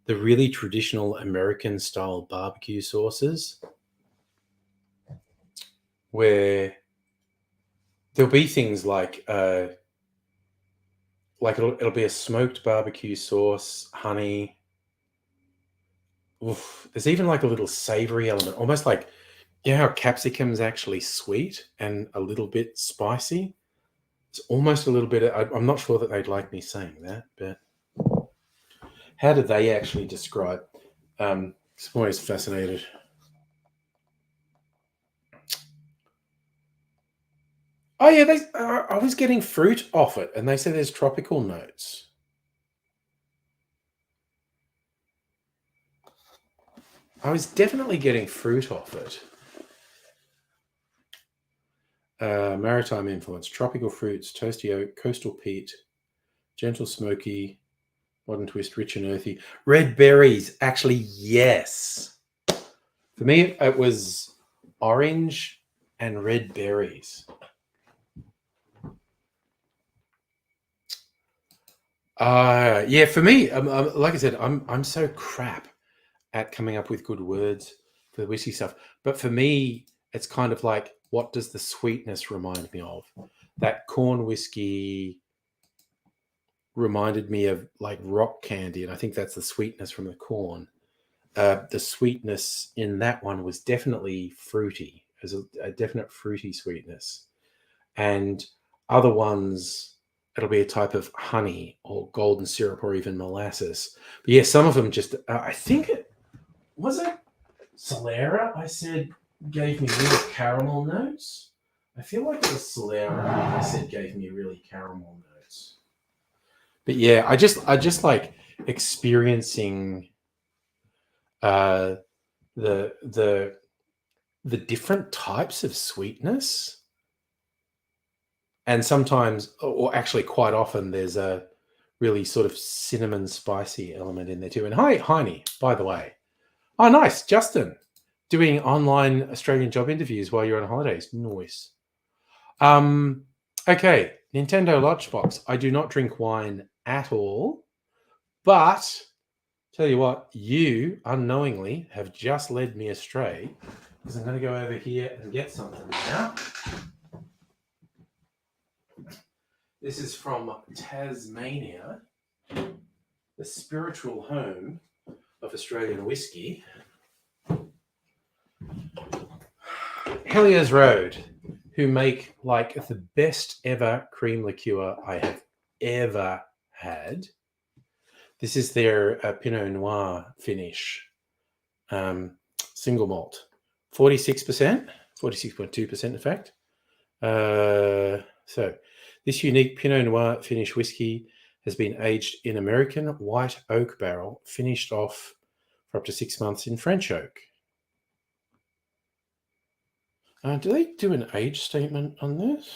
really traditional American style barbecue sauces, where there'll be things like it'll be a smoked barbecue sauce, honey. Oof. There's even like a little savory element, almost like you know how capsicum's actually sweet and a little bit spicy. It's almost a little bit. I'm not sure that they'd like me saying that, but how do they actually describe? I'm always fascinated. Oh yeah, I was getting fruit off it, and they said there's tropical notes. I was definitely getting fruit off it. Maritime influence, tropical fruits, toasty oak, coastal peat, gentle smoky, modern twist, rich and earthy. Red berries, actually, yes. For me, it was orange and red berries. Yeah, for me, like I said, I'm so crap at coming up with good words for the whiskey stuff. But for me, it's kind of like, what does the sweetness remind me of? That corn whiskey reminded me of like rock candy, and I think that's the sweetness from the corn. The sweetness in that one was definitely fruity. There's a definite fruity sweetness, and other ones it'll be a type of honey or golden syrup or even molasses. But yeah, some of them just I think it was it Solera. I said gave me real caramel notes. I feel like it was Solera. I said gave me really caramel notes. But yeah, I just like experiencing uh, the the different types of sweetness, and sometimes, or actually quite often, there's a really sort of cinnamon spicy element in there too. And hi, Heine, by the way. Oh, nice, Justin, doing online Australian job interviews while you're on holidays. Nice. Okay, Nintendo Lunchbox. I do not drink wine at all, but tell you what, you unknowingly have just led me astray, because I'm going to go over here and get something now. This is from Tasmania, the spiritual home of Australian whiskey. Hellier's Road, who make like the best ever cream liqueur I have ever had. This is their Pinot Noir finish, single malt, 46%, 46.2% in fact. So this unique Pinot Noir finish whiskey has been aged in American white oak barrel, finished off for up to 6 months in French oak. Do they do an age statement on this?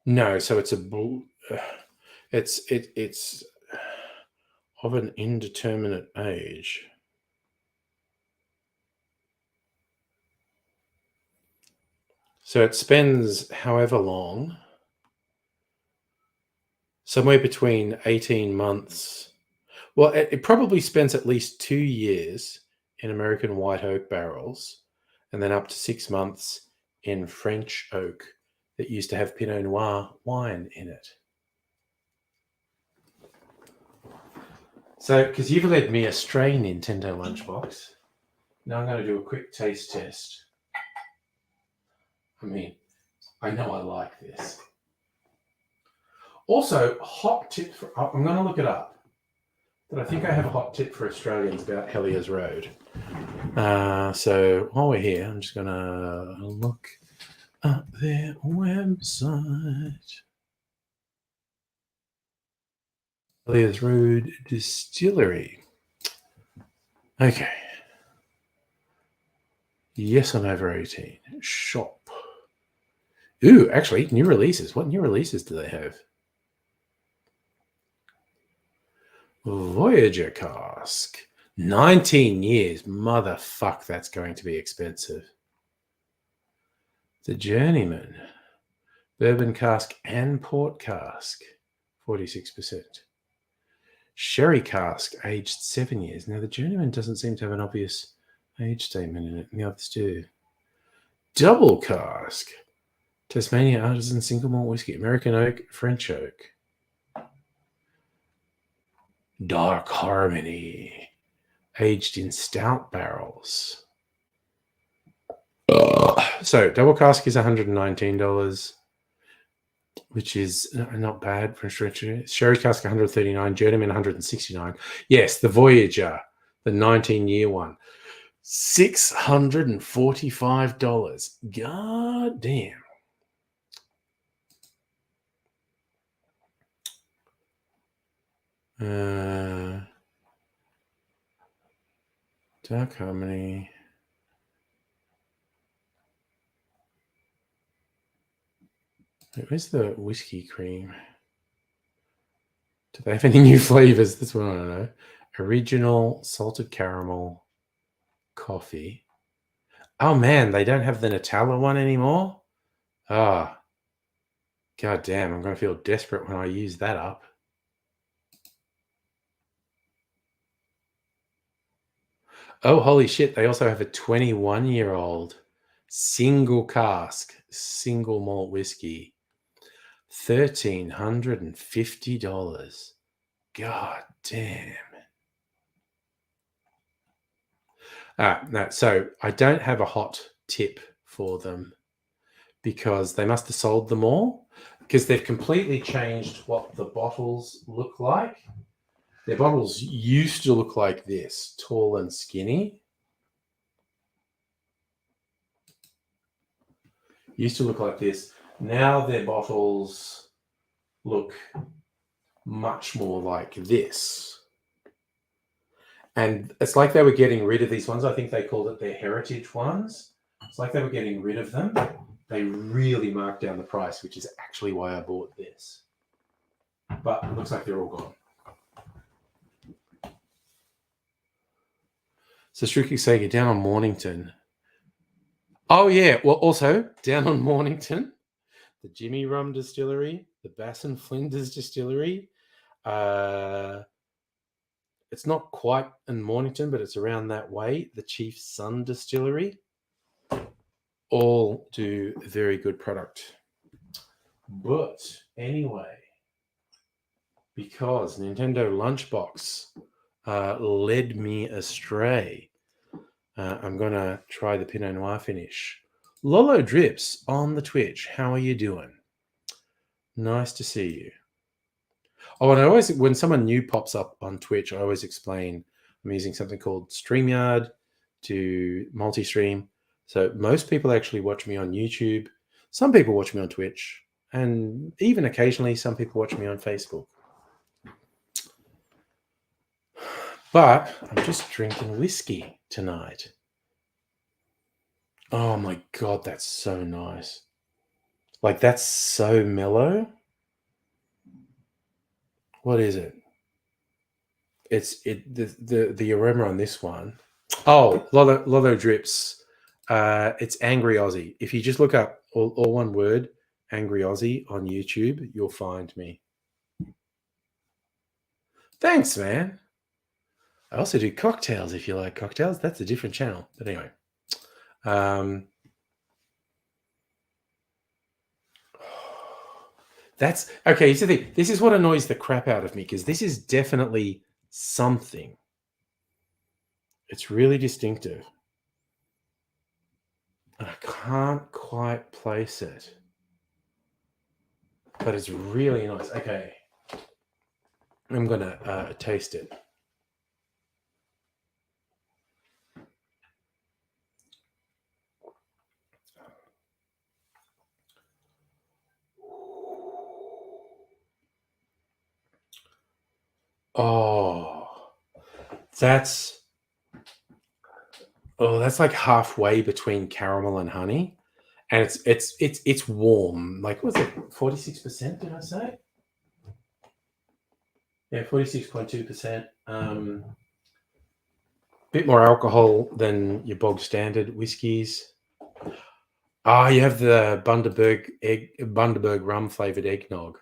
No, so it's it's of an indeterminate age. So it spends however long, somewhere between 18 months. Well, it probably spends at least 2 years in American white oak barrels, and then up to 6 months in French oak that used to have Pinot Noir wine in it. So, because you've led me astray, Nintendo Lunchbox, now I'm going to do a quick taste test. I mean, I know I like this. Also, hot tip for, I'm going to look it up, but I think I have a hot tip for Australians about Hellier's Road. So while we're here, I'm just going to look at their website. Hellier's Road Distillery. Okay. Yes, I'm over 18. Shop. Ooh, actually, new releases. What new releases do they have? Voyager cask. 19 years. Motherfuck, that's going to be expensive. The Journeyman. Bourbon cask and port cask. 46%. Sherry cask, aged 7 years. Now, the Journeyman doesn't seem to have an obvious age statement in it, and the others do. Double cask. Tasmania Artisan Single Malt Whiskey. American Oak, French Oak. Dark Harmony. Aged in stout barrels. So, double cask is $119, which is not bad for a stretcher. Sherry cask $139, Journeyman $169. Yes, the Voyager, the 19-year one, $645. God damn. Dark Harmony. Where's the whiskey cream? Do they have any new flavors? That's what I want to know. Original salted caramel coffee. Oh man, they don't have the Nutella one anymore? Ah, god damn, I'm gonna feel desperate when I use that up. Oh, holy shit, they also have a 21-year-old single cask, single malt whiskey. $1,350. God damn. No, so I don't have a hot tip for them because they must have sold them all because they've completely changed what the bottles look like. Their bottles used to look like this, tall and skinny. Used to look like this. Now their bottles look much more like this. And it's like they were getting rid of these ones. I think they called it their heritage ones. It's like they were getting rid of them. They really marked down the price, which is actually why I bought this. But it looks like they're all gone. So Strictly Sega down on Mornington. Oh yeah, well also down on Mornington, the Jimmy Rum Distillery, the Bass and Flinders Distillery. It's not quite in Mornington, but it's around that way. The Chief Sun Distillery. All do very good product. But anyway, because Nintendo Lunchbox led me astray, I'm going to try the Pinot Noir finish. Lolo Drips on the Twitch. How are you doing? Nice to see you. Oh, and I always, when someone new pops up on Twitch, I always explain I'm using something called StreamYard to multi-stream. So most people actually watch me on YouTube. Some people watch me on Twitch. And even occasionally, some people watch me on Facebook. But I'm just drinking whiskey tonight. Oh my God, that's so nice. Like, that's so mellow. What is it? The aroma on this one. Oh, Lolo Drips. It's Angry Aussie. If you just look up all one word, Angry Aussie on YouTube, you'll find me. Thanks, man. I also do cocktails if you like cocktails. That's a different channel. But anyway. That's okay. Here's the thing. This is what annoys the crap out of me because this is definitely something. It's really distinctive. And I can't quite place it. But it's really nice. Okay. I'm going to taste it. Oh, that's like halfway between caramel and honey, and it's warm. Like, what was it 46%? Did I say? Yeah, 46.2%. Bit more alcohol than your bog standard whiskies. Ah, you have the Bundaberg rum flavored eggnog.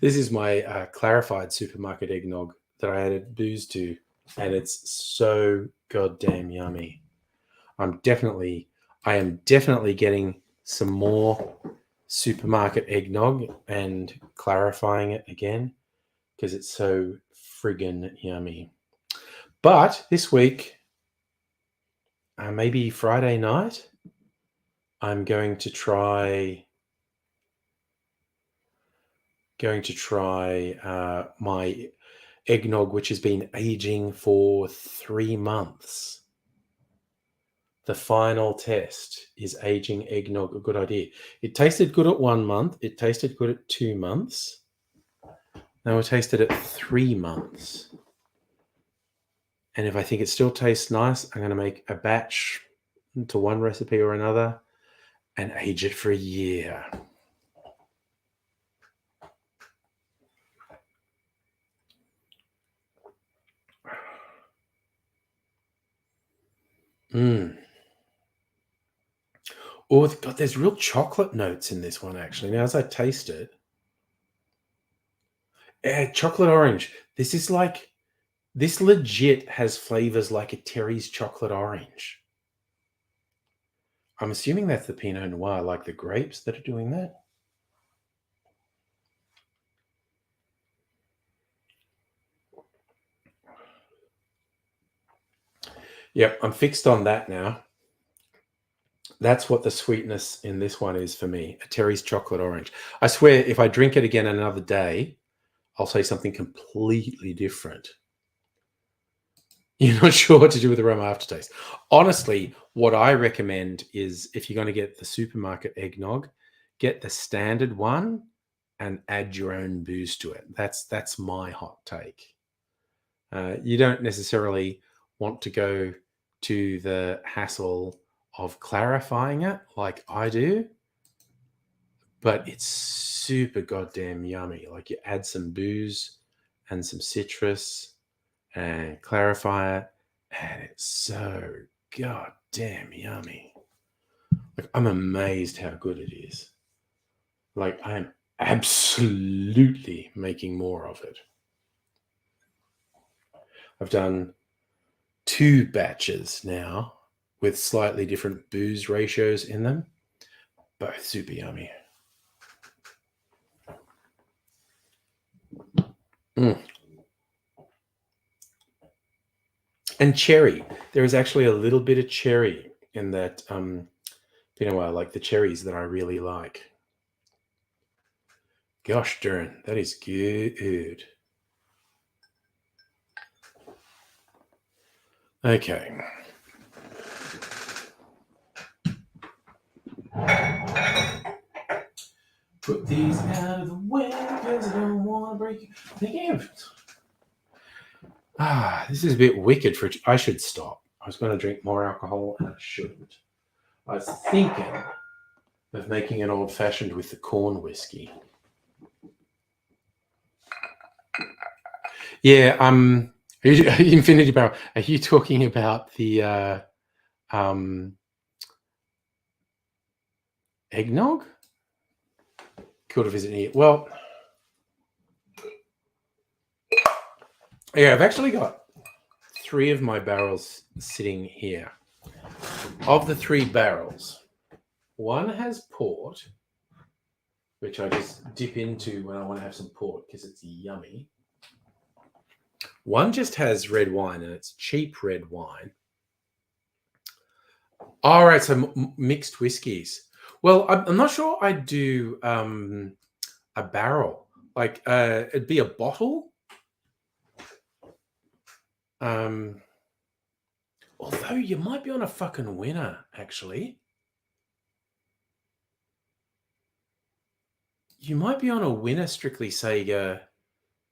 This is my clarified supermarket eggnog that I added booze to, and it's so goddamn yummy. I am definitely getting some more supermarket eggnog and clarifying it again because it's so friggin' yummy. But this week, maybe Friday night, I'm going to try my eggnog, which has been aging for 3 months. The final test is aging eggnog a good idea. It tasted good at 1 month. It tasted good at 2 months. Now we'll taste it at 3 months. And if I think it still tastes nice, I'm going to make a batch to one recipe or another and age it for a year. Mm. Oh, God, there's real chocolate notes in this one, actually. Now, as I taste it, chocolate orange. This legit has flavors like a Terry's chocolate orange. I'm assuming that's the Pinot Noir, like the grapes that are doing that. Yep, I'm fixed on that now. That's what the sweetness in this one is for me, a Terry's chocolate orange. I swear, if I drink it again another day, I'll say something completely different. You're not sure what to do with aroma aftertaste. Honestly, what I recommend is if you're going to get the supermarket eggnog, get the standard one and add your own booze to it. That's my hot take. You don't necessarily want to go to the hassle of clarifying it like I do, but it's super goddamn yummy. Like you add some booze and some citrus and clarify it, and it's so goddamn yummy. Like I'm amazed how good it is. Like I am absolutely making more of it. I've done 2 batches now with slightly different booze ratios in them. Both super yummy. Mm. And cherry. There is actually a little bit of cherry in that Pinot Noir, like the cherries that I really like. Gosh darn, that is good. Okay. Put these out of the way because I don't want to break it. This is a bit wicked for. I should stop. I was going to drink more alcohol and I shouldn't. I was thinking of making an old fashioned with the corn whiskey. Yeah, Infinity Barrel. Are you talking about the eggnog? Cool to visit here. Well, yeah, I've actually got 3 of my barrels sitting here. Of the 3 barrels, one has port, which I just dip into when I want to have some port because it's yummy. One just has red wine, and it's cheap red wine. All right, so mixed whiskies. Well, I'm not sure I'd do a barrel. Like it'd be a bottle. Although you might be on a fucking winner, actually. You might be on a winner, Strictly Sega.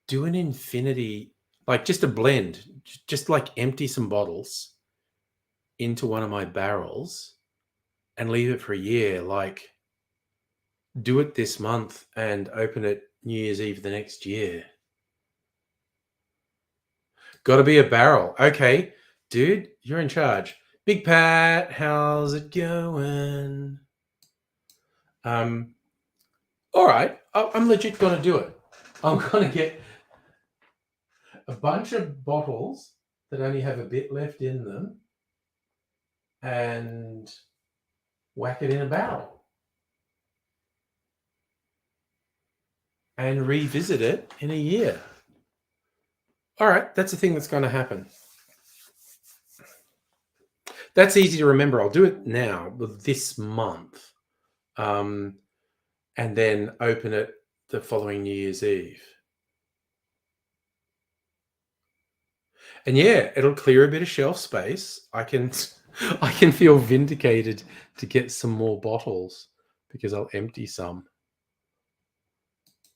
Do an infinity, like just a blend, just like empty some bottles into one of my barrels and leave it for a year. Like do it this month and open it New Year's Eve the next year. Got to be a barrel. Okay, dude, you're in charge. Big Pat, how's it going? All right, I'm legit gonna do it. I'm gonna get a bunch of bottles that only have a bit left in them and whack it in a barrel and revisit it in a year. All right, that's the thing that's going to happen. That's easy to remember. I'll do it now, this month, and then open it the following New Year's Eve. And yeah, it'll clear a bit of shelf space. I can feel vindicated to get some more bottles because I'll empty some.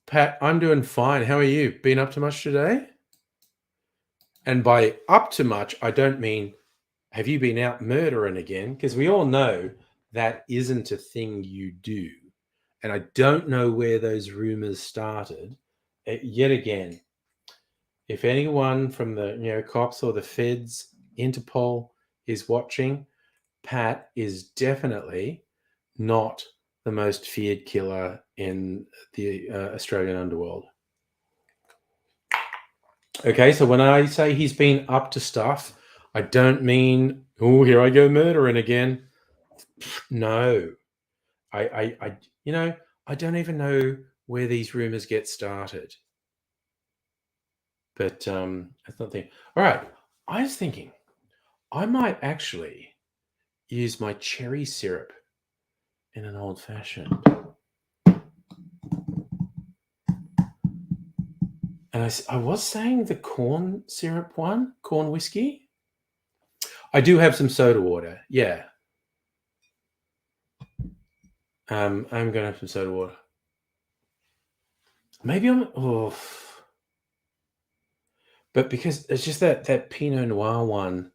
Pat, I'm doing fine. How are you? Been up to much today? And by up to much, I don't mean have you been out murdering again? Because we all know that isn't a thing you do. And I don't know where those rumors started. Yet again, if anyone from the cops or the feds, Interpol is watching, Pat is definitely not the most feared killer in the Australian underworld. Okay, so when I say he's been up to stuff, I don't mean, oh, here I go murdering again. No, I I don't even know where these rumors get started. But that's not the. All right, I was thinking I might actually use my cherry syrup in an old fashioned. And I was saying the corn syrup one, corn whiskey. I do have some soda water. Yeah. I'm going to have some soda water. Maybe I'm. Oh. But because it's just that Pinot Noir one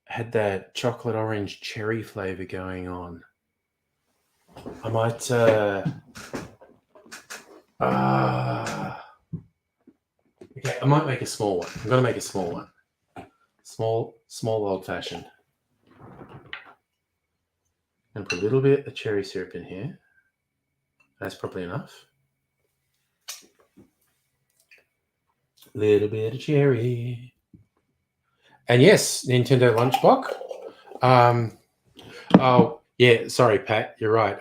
had that chocolate orange cherry flavor going on. I might. Okay, I might make a small one. I'm going to make a small one. Small old fashioned. And put a little bit of cherry syrup in here. That's probably enough. Little bit of cherry. And yes, Nintendo Lunchbox. Oh yeah, sorry, Pat. You're right.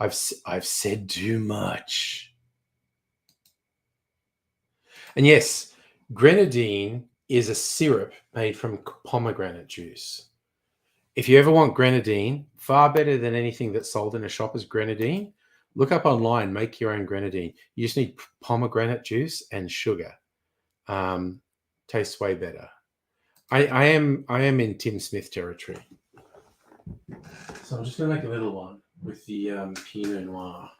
I've said too much. And yes, grenadine is a syrup made from pomegranate juice. If you ever want grenadine, far better than anything that's sold in a shop is grenadine. Look up online, make your own grenadine. You just need pomegranate juice and sugar. Tastes way better. I am in Tim Smith territory. So I'm just going to make a little one with the Pinot Noir.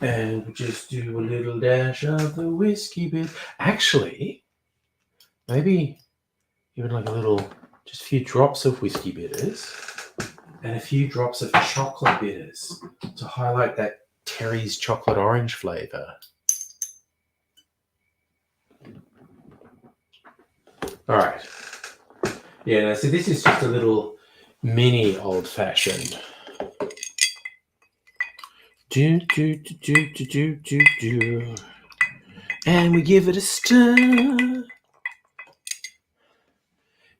And just do a little dash of the whiskey bit. Actually, maybe even like a little, just a few drops of whiskey bitters and a few drops of chocolate bitters to highlight that Terry's chocolate orange flavor. All right. Yeah, so this is just a little mini old fashioned. And we give it a stir.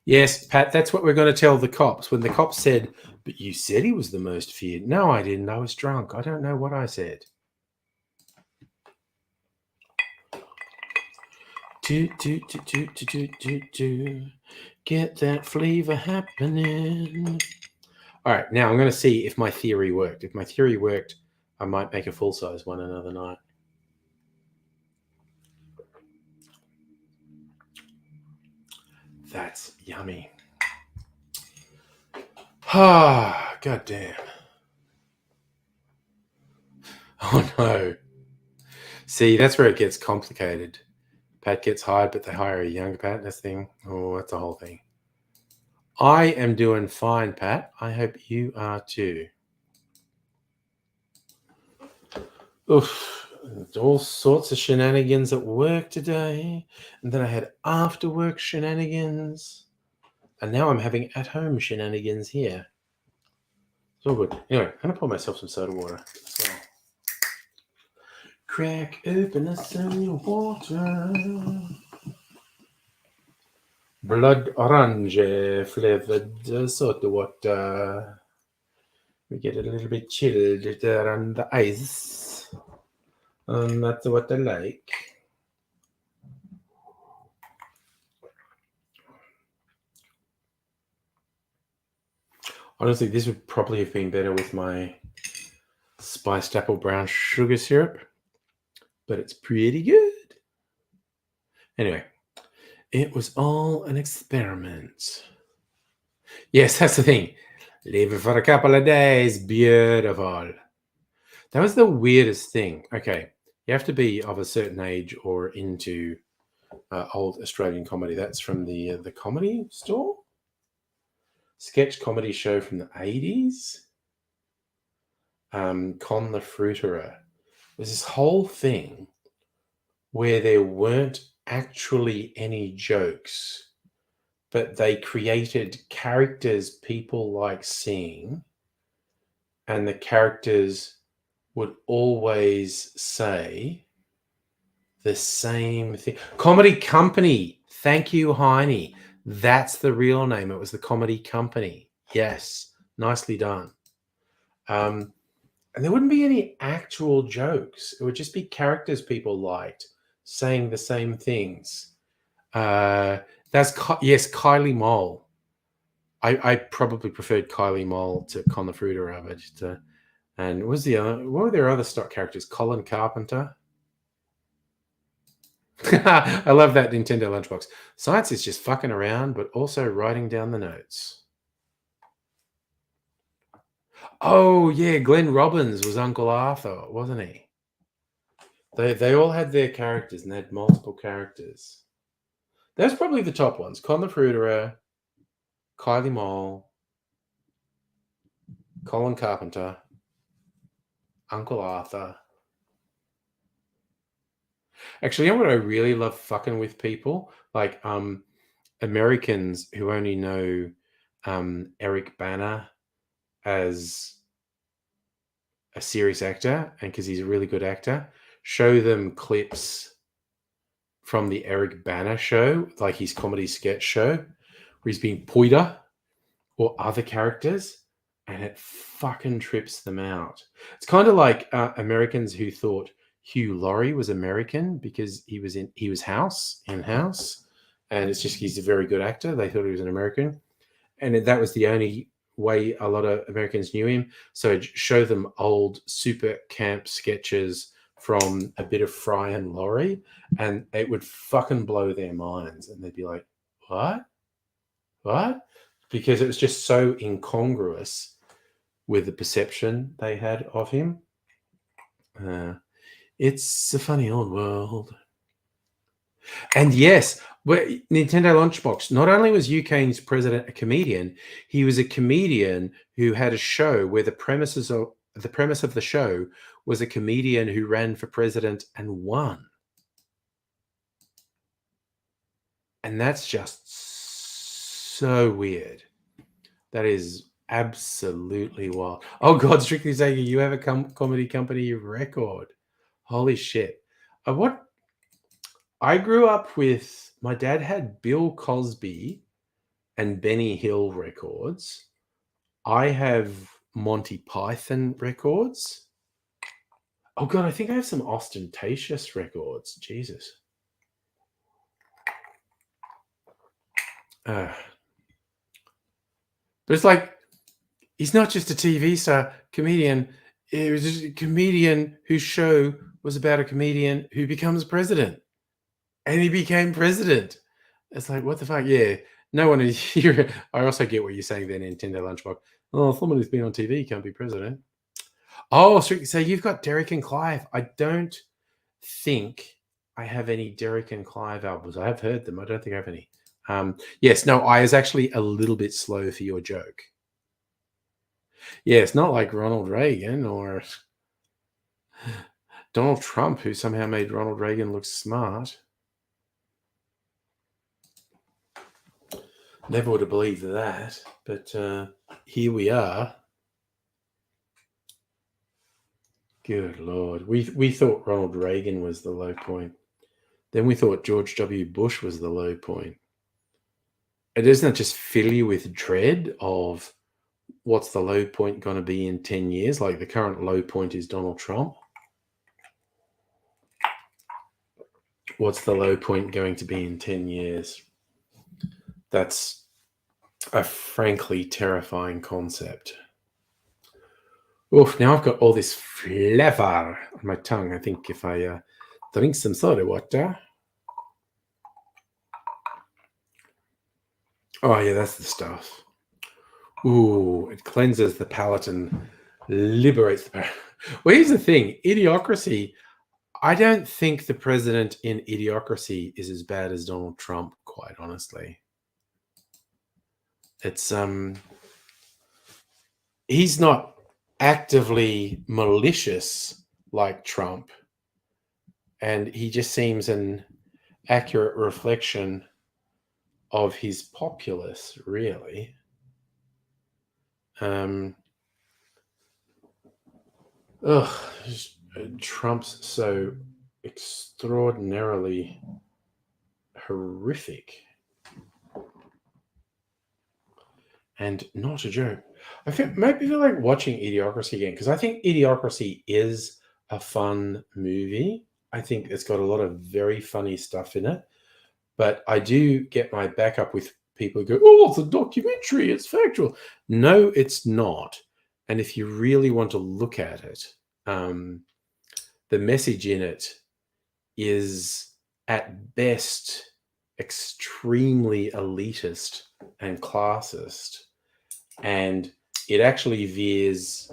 Yes, Pat, that's what we're going to tell the cops. When the cops said, but you said he was the most feared. No, I didn't. I was drunk. I don't know what I said. Get that flavor happening. All right, now I'm going to see if my theory worked. If my theory worked, I might make a full-size one another night. That's yummy. Ah, goddamn. Oh, no. See, that's where it gets complicated. Pat gets hired, but they hire a younger Pat. That's the thing. Oh, that's the whole thing. I am doing fine, Pat. I hope you are too. Oof. All sorts of shenanigans at work today. And then I had after work shenanigans. And now I'm having at home shenanigans here. It's all good. Anyway, I'm going to pour myself some soda water as well. Crack open the soda water. Blood orange flavored soda water. We get a little bit chilled there on the ice. That's what I like. Honestly, this would probably have been better with my spiced apple brown sugar syrup, but it's pretty good. Anyway, it was all an experiment. Yes, that's the thing. Leave it for a couple of days. Beautiful. That was the weirdest thing. Okay, you have to be of a certain age or into old Australian comedy. That's from the Comedy Store sketch comedy show from the 80s. Con the Fruiterer. There's this whole thing where there weren't actually any jokes, but they created characters people like seeing, and the characters would always say the same thing. Comedy Company. Thank you, Heine. That's the real name. It was the Comedy Company. Yes. Nicely done. And there wouldn't be any actual jokes. It would just be characters people liked saying the same things. Yes, Kylie Mole. I probably preferred Kylie Mole to Con the Fruiterer, but and what were their other stock characters? Colin Carpenter. I love that Nintendo lunchbox. Science is just fucking around, but also writing down the notes. Oh yeah, Glenn Robbins was Uncle Arthur, wasn't he? They all had their characters and they had multiple characters. That's probably the top ones. Con the Fruiterer, Kylie Mole, Colin Carpenter, Uncle Arthur. Actually, you know what I really love fucking with people? Like Americans who only know Eric Bana as a serious actor, and because he's a really good actor, show them clips from the Eric Bana show, like his comedy sketch show, where he's being Poida or other characters, and it fucking trips them out. It's kind of like Americans who thought Hugh Laurie was American because he was House, and it's just he's a very good actor. They thought he was an American, and that was the only way a lot of Americans knew him. So I'd show them old super camp sketches from a bit of Fry and Laurie, and it would fucking blow their minds, and they'd be like, "What? What?" Because it was just so incongruous with the perception they had of him. It's a funny old world. And yes, Nintendo Lunchbox, not only was UK's president a comedian, he was a comedian who had a show where the premise of the show was a comedian who ran for president and won. And that's just so weird. That is absolutely wild. Oh God, Strictly Sega, you have a comedy company record. Holy shit. What I grew up with, my dad had Bill Cosby and Benny Hill records. I have Monty Python records. Oh God, I think I have some Ostentatious records. Jesus. But it's like, he's not just a TV star, comedian. It was just a comedian whose show was about a comedian who becomes president. And he became president. It's like, what the fuck? Yeah. No one is here. I also get what you're saying there, Nintendo Lunchbox. Oh, someone who's been on TV can't be president. Oh, so you've got Derek and Clive. I don't think I have any Derek and Clive albums. I have heard them. I don't think I have any. Yes, no, I was actually a little bit slow for your joke. Yeah, it's not like Ronald Reagan or Donald Trump, who somehow made Ronald Reagan look smart. Never would have believed that, but here we are. Good Lord. We thought Ronald Reagan was the low point. Then we thought George W. Bush was the low point. And doesn't that just fill you with dread of what's the low point going to be in 10 years? Like the current low point is Donald Trump. What's the low point going to be in 10 years? That's a frankly terrifying concept. Oof, now I've got all this flavor on my tongue. I think if I drink some soda water. Oh, yeah, that's the stuff. Ooh, it cleanses the palate and liberates the palate. Well, here's the thing. Idiocracy. I don't think the president in Idiocracy is as bad as Donald Trump, quite honestly. It's he's not actively malicious like Trump, and he just seems an accurate reflection of his populace, really. Trump's so extraordinarily horrific and not a joke. I feel like watching Idiocracy again, because I think Idiocracy is a fun movie. I think it's got a lot of very funny stuff in it, but I do get my back up with people who go, "Oh, it's a documentary, it's factual." No, it's not. And if you really want to look at it, the message in it is at best extremely elitist and classist, and it actually veers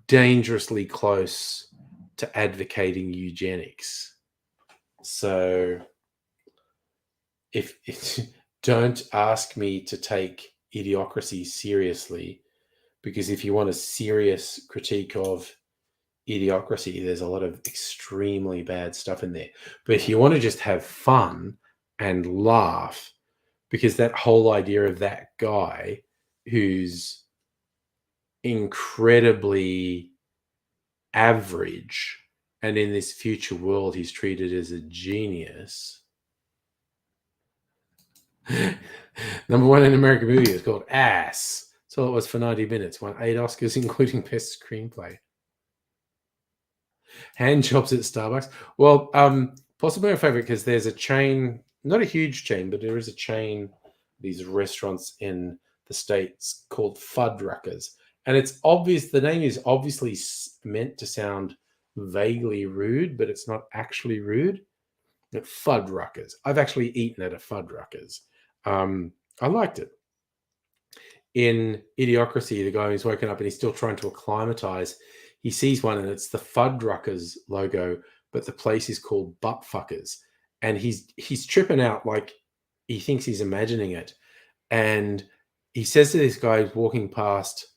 dangerously close to advocating eugenics. So if don't ask me to take Idiocracy seriously, because if you want a serious critique of Idiocracy, there's a lot of extremely bad stuff in there. But if you want to just have fun and laugh, because that whole idea of that guy who's incredibly average, and in this future world he's treated as a genius. Number one in American movie is called Ass. That's all it was for 90 minutes. Won 8 Oscars, including Best Screenplay. Hand jobs at Starbucks. Well, possibly my favorite because there's a chain, not a huge chain, but there is a chain, these restaurants in the States called Fuddruckers. And it's obvious, the name is obviously meant to sound vaguely rude, but it's not actually rude. Fuddruckers. I've actually eaten at a Fuddruckers. I liked it. In Idiocracy, the guy who's woken up and he's still trying to acclimatize, he sees one and it's the Fuddruckers logo, but the place is called Buttfuckers. And he's tripping out, like he thinks he's imagining it. And he says to this guy who's walking past,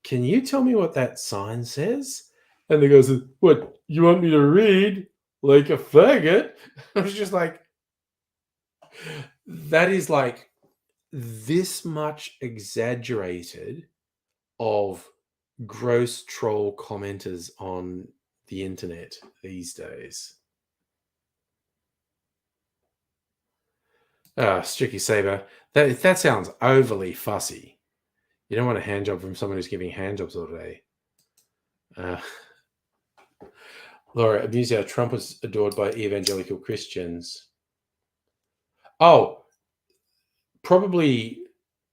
"Can you tell me what that sign says?" And the guy says, "What, you want me to read like a faggot?" I was just like, that is like this much exaggerated of gross troll commenters on the internet these days. Stricky Saber, that sounds overly fussy. You don't want a hand job from someone who's giving hand jobs all day. Laura, Amusia, Trump was adored by evangelical Christians. Oh, probably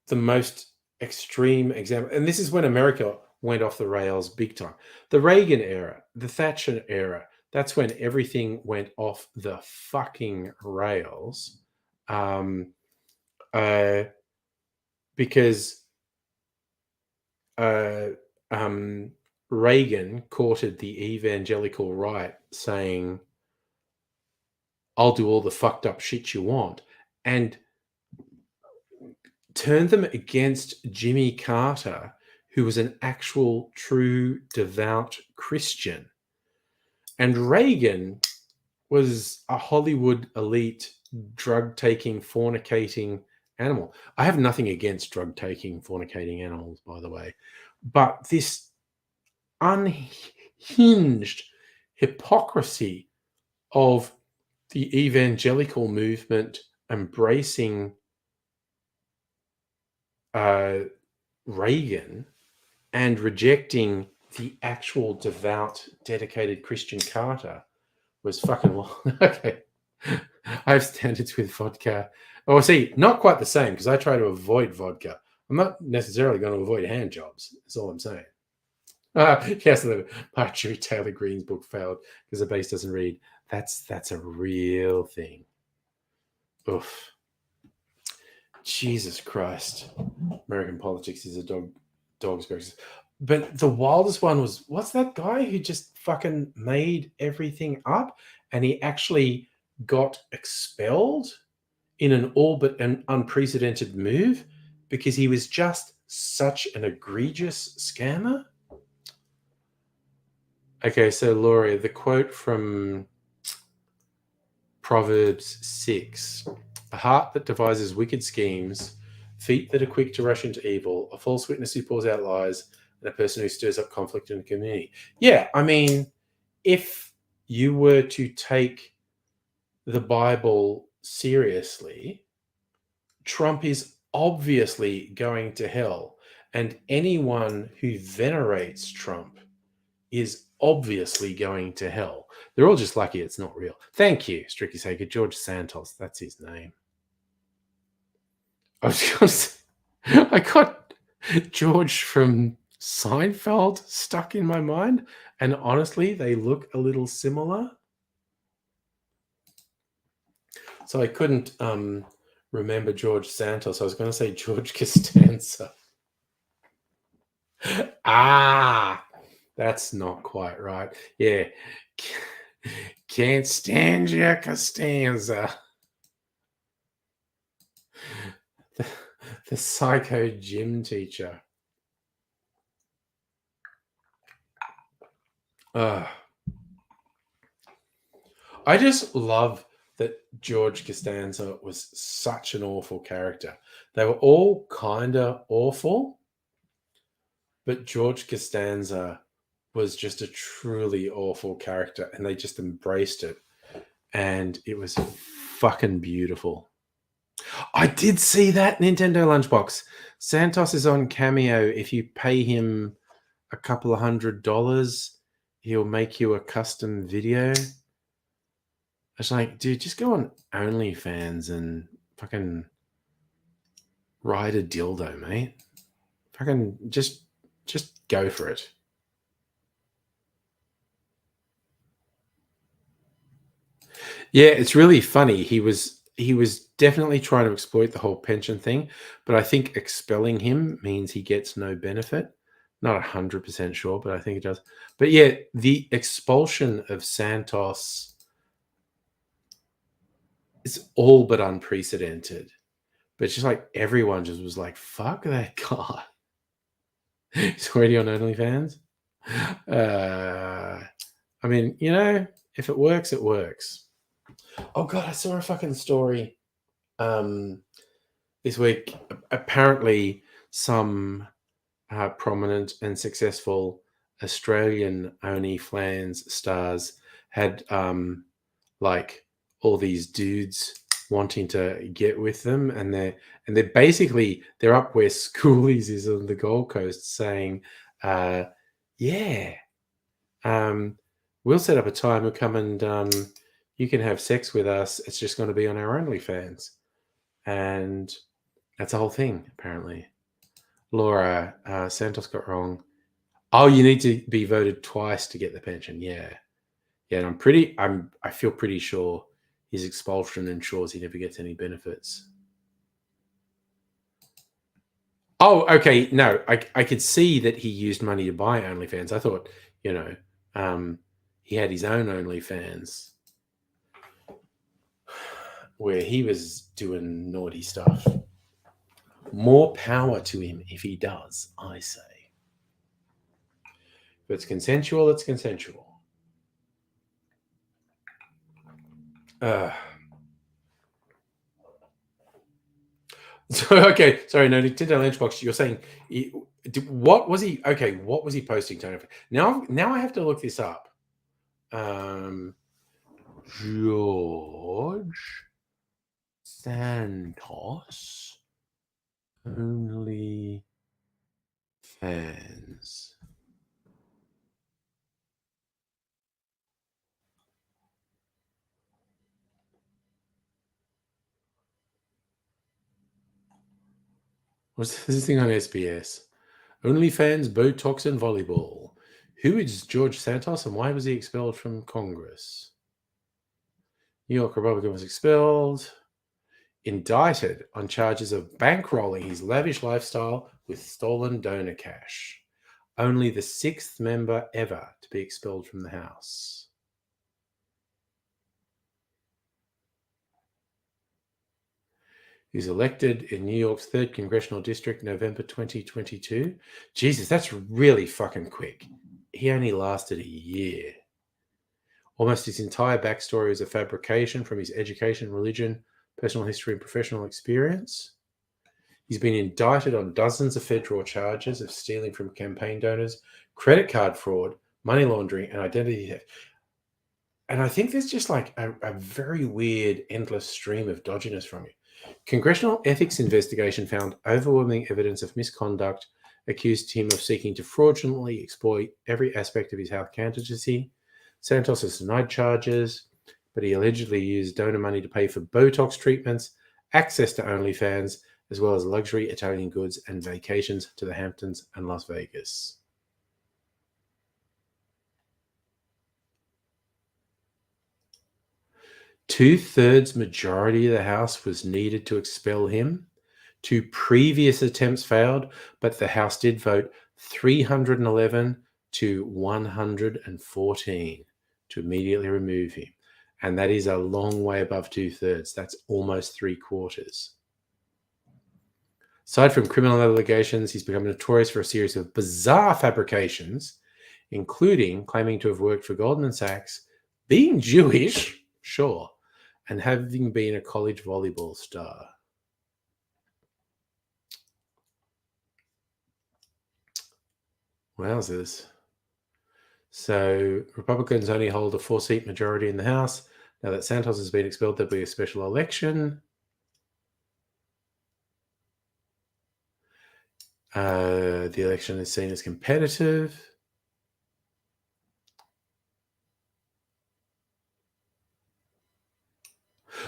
the most extreme example, and this is when America went off the rails big time. The Reagan era, the Thatcher era, that's when everything went off the fucking rails. Because Reagan courted the evangelical right, saying, "I'll do all the fucked up shit you want," and turned them against Jimmy Carter, who was an actual, true, devout Christian. And Reagan was a Hollywood elite, drug-taking, fornicating animal. I have nothing against drug-taking, fornicating animals, by the way. But this unhinged hypocrisy of the evangelical movement embracing Reagan and rejecting the actual devout, dedicated Christian Carter was fucking wild. Okay. I have standards with vodka. Oh, see, not quite the same because I try to avoid vodka. I'm not necessarily going to avoid hand jobs. That's all I'm saying. Yes, Marjorie Taylor Greene's book failed because the base doesn't read. That's a real thing. Oof. Jesus Christ. American politics is a dog's grace. But the wildest one was, what's that guy who just fucking made everything up and he actually got expelled in an all but an unprecedented move because he was just such an egregious scammer? Okay, so Laura, the quote from Proverbs 6, a heart that devises wicked schemes, feet that are quick to rush into evil, a false witness who pours out lies, and a person who stirs up conflict in the community. Yeah, I mean, if you were to take the Bible seriously, Trump is obviously going to hell. And anyone who venerates Trump is obviously going to hell. They're all just lucky it's not real. Thank you, Stricky Saker. George Santos, that's his name. I got George from Seinfeld stuck in my mind, and honestly, they look a little similar. So I couldn't remember George Santos. I was going to say George Costanza. That's not quite right. Yeah. Can't stand you, Costanza. The psycho gym teacher. I just love that George Costanza was such an awful character. They were all kind of awful, but George Costanza was just a truly awful character, and they just embraced it. And it was fucking beautiful. I did see that Nintendo lunchbox. Santos is on Cameo. If you pay him a couple of $100, he'll make you a custom video. It's like, dude, just go on OnlyFans and fucking ride a dildo, mate. Fucking just go for it. Yeah, it's really funny. He was definitely trying to exploit the whole pension thing, but I think expelling him means he gets no benefit. Not 100% sure, but I think it does. But yeah, the expulsion of Santos is all but unprecedented. But it's just like everyone just was like, fuck that guy. He's already on OnlyFans. I mean, you know, if it works, it works. Oh god, I saw a fucking story this week. Apparently, some prominent and successful Australian OnlyFans stars had like all these dudes wanting to get with them, and they're basically they're up where Schoolies is on the Gold Coast saying, yeah, we'll set up a time, we'll come and you can have sex with us. It's just going to be on our OnlyFans. And that's the whole thing, apparently. Laura, Santos got wrong. Oh, you need to be voted twice to get the pension. Yeah. Yeah, and I feel pretty sure his expulsion ensures he never gets any benefits. Oh, okay. No, I could see that he used money to buy OnlyFans. I thought, you know, he had his own OnlyFans where he was doing naughty stuff. More power to him if he does, I say. If it's consensual, it's consensual. So, okay, sorry, no, Nintendo Lunchbox, you're saying, what was he, okay, what was he posting, Tony? Now I have to look this up. George Santos OnlyFans. What's this thing on SBS? OnlyFans, Botox, and volleyball. Who is George Santos and why was he expelled from Congress? New York Republican was expelled. Indicted on charges of bankrolling his lavish lifestyle with stolen donor cash. Only the 6th member ever to be expelled from the House. He was elected in New York's 3rd Congressional District, November 2022. Jesus, that's really fucking quick. He only lasted a year. Almost his entire backstory is a fabrication from his education, religion, personal history, and professional experience. He's been indicted on dozens of federal charges of stealing from campaign donors, credit card fraud, money laundering, and identity theft. And I think there's just like a very weird, endless stream of dodginess from you. Congressional ethics investigation found overwhelming evidence of misconduct, accused him of seeking to fraudulently exploit every aspect of his health candidacy. Santos has denied charges, but he allegedly used donor money to pay for Botox treatments, access to OnlyFans, as well as luxury Italian goods and vacations to the Hamptons and Las Vegas. Two-thirds majority of the House was needed to expel him. 2 previous attempts failed, but the House did vote 311 to 114 to immediately remove him. And that is a long way above 2/3. That's almost 3/4. Aside from criminal allegations, he's become notorious for a series of bizarre fabrications, including claiming to have worked for Goldman Sachs, being Jewish, sure, and having been a college volleyball star. Wowzers. So Republicans only hold a 4-seat majority in the House. Now that Santos has been expelled, there'll be a special election. The election is seen as competitive.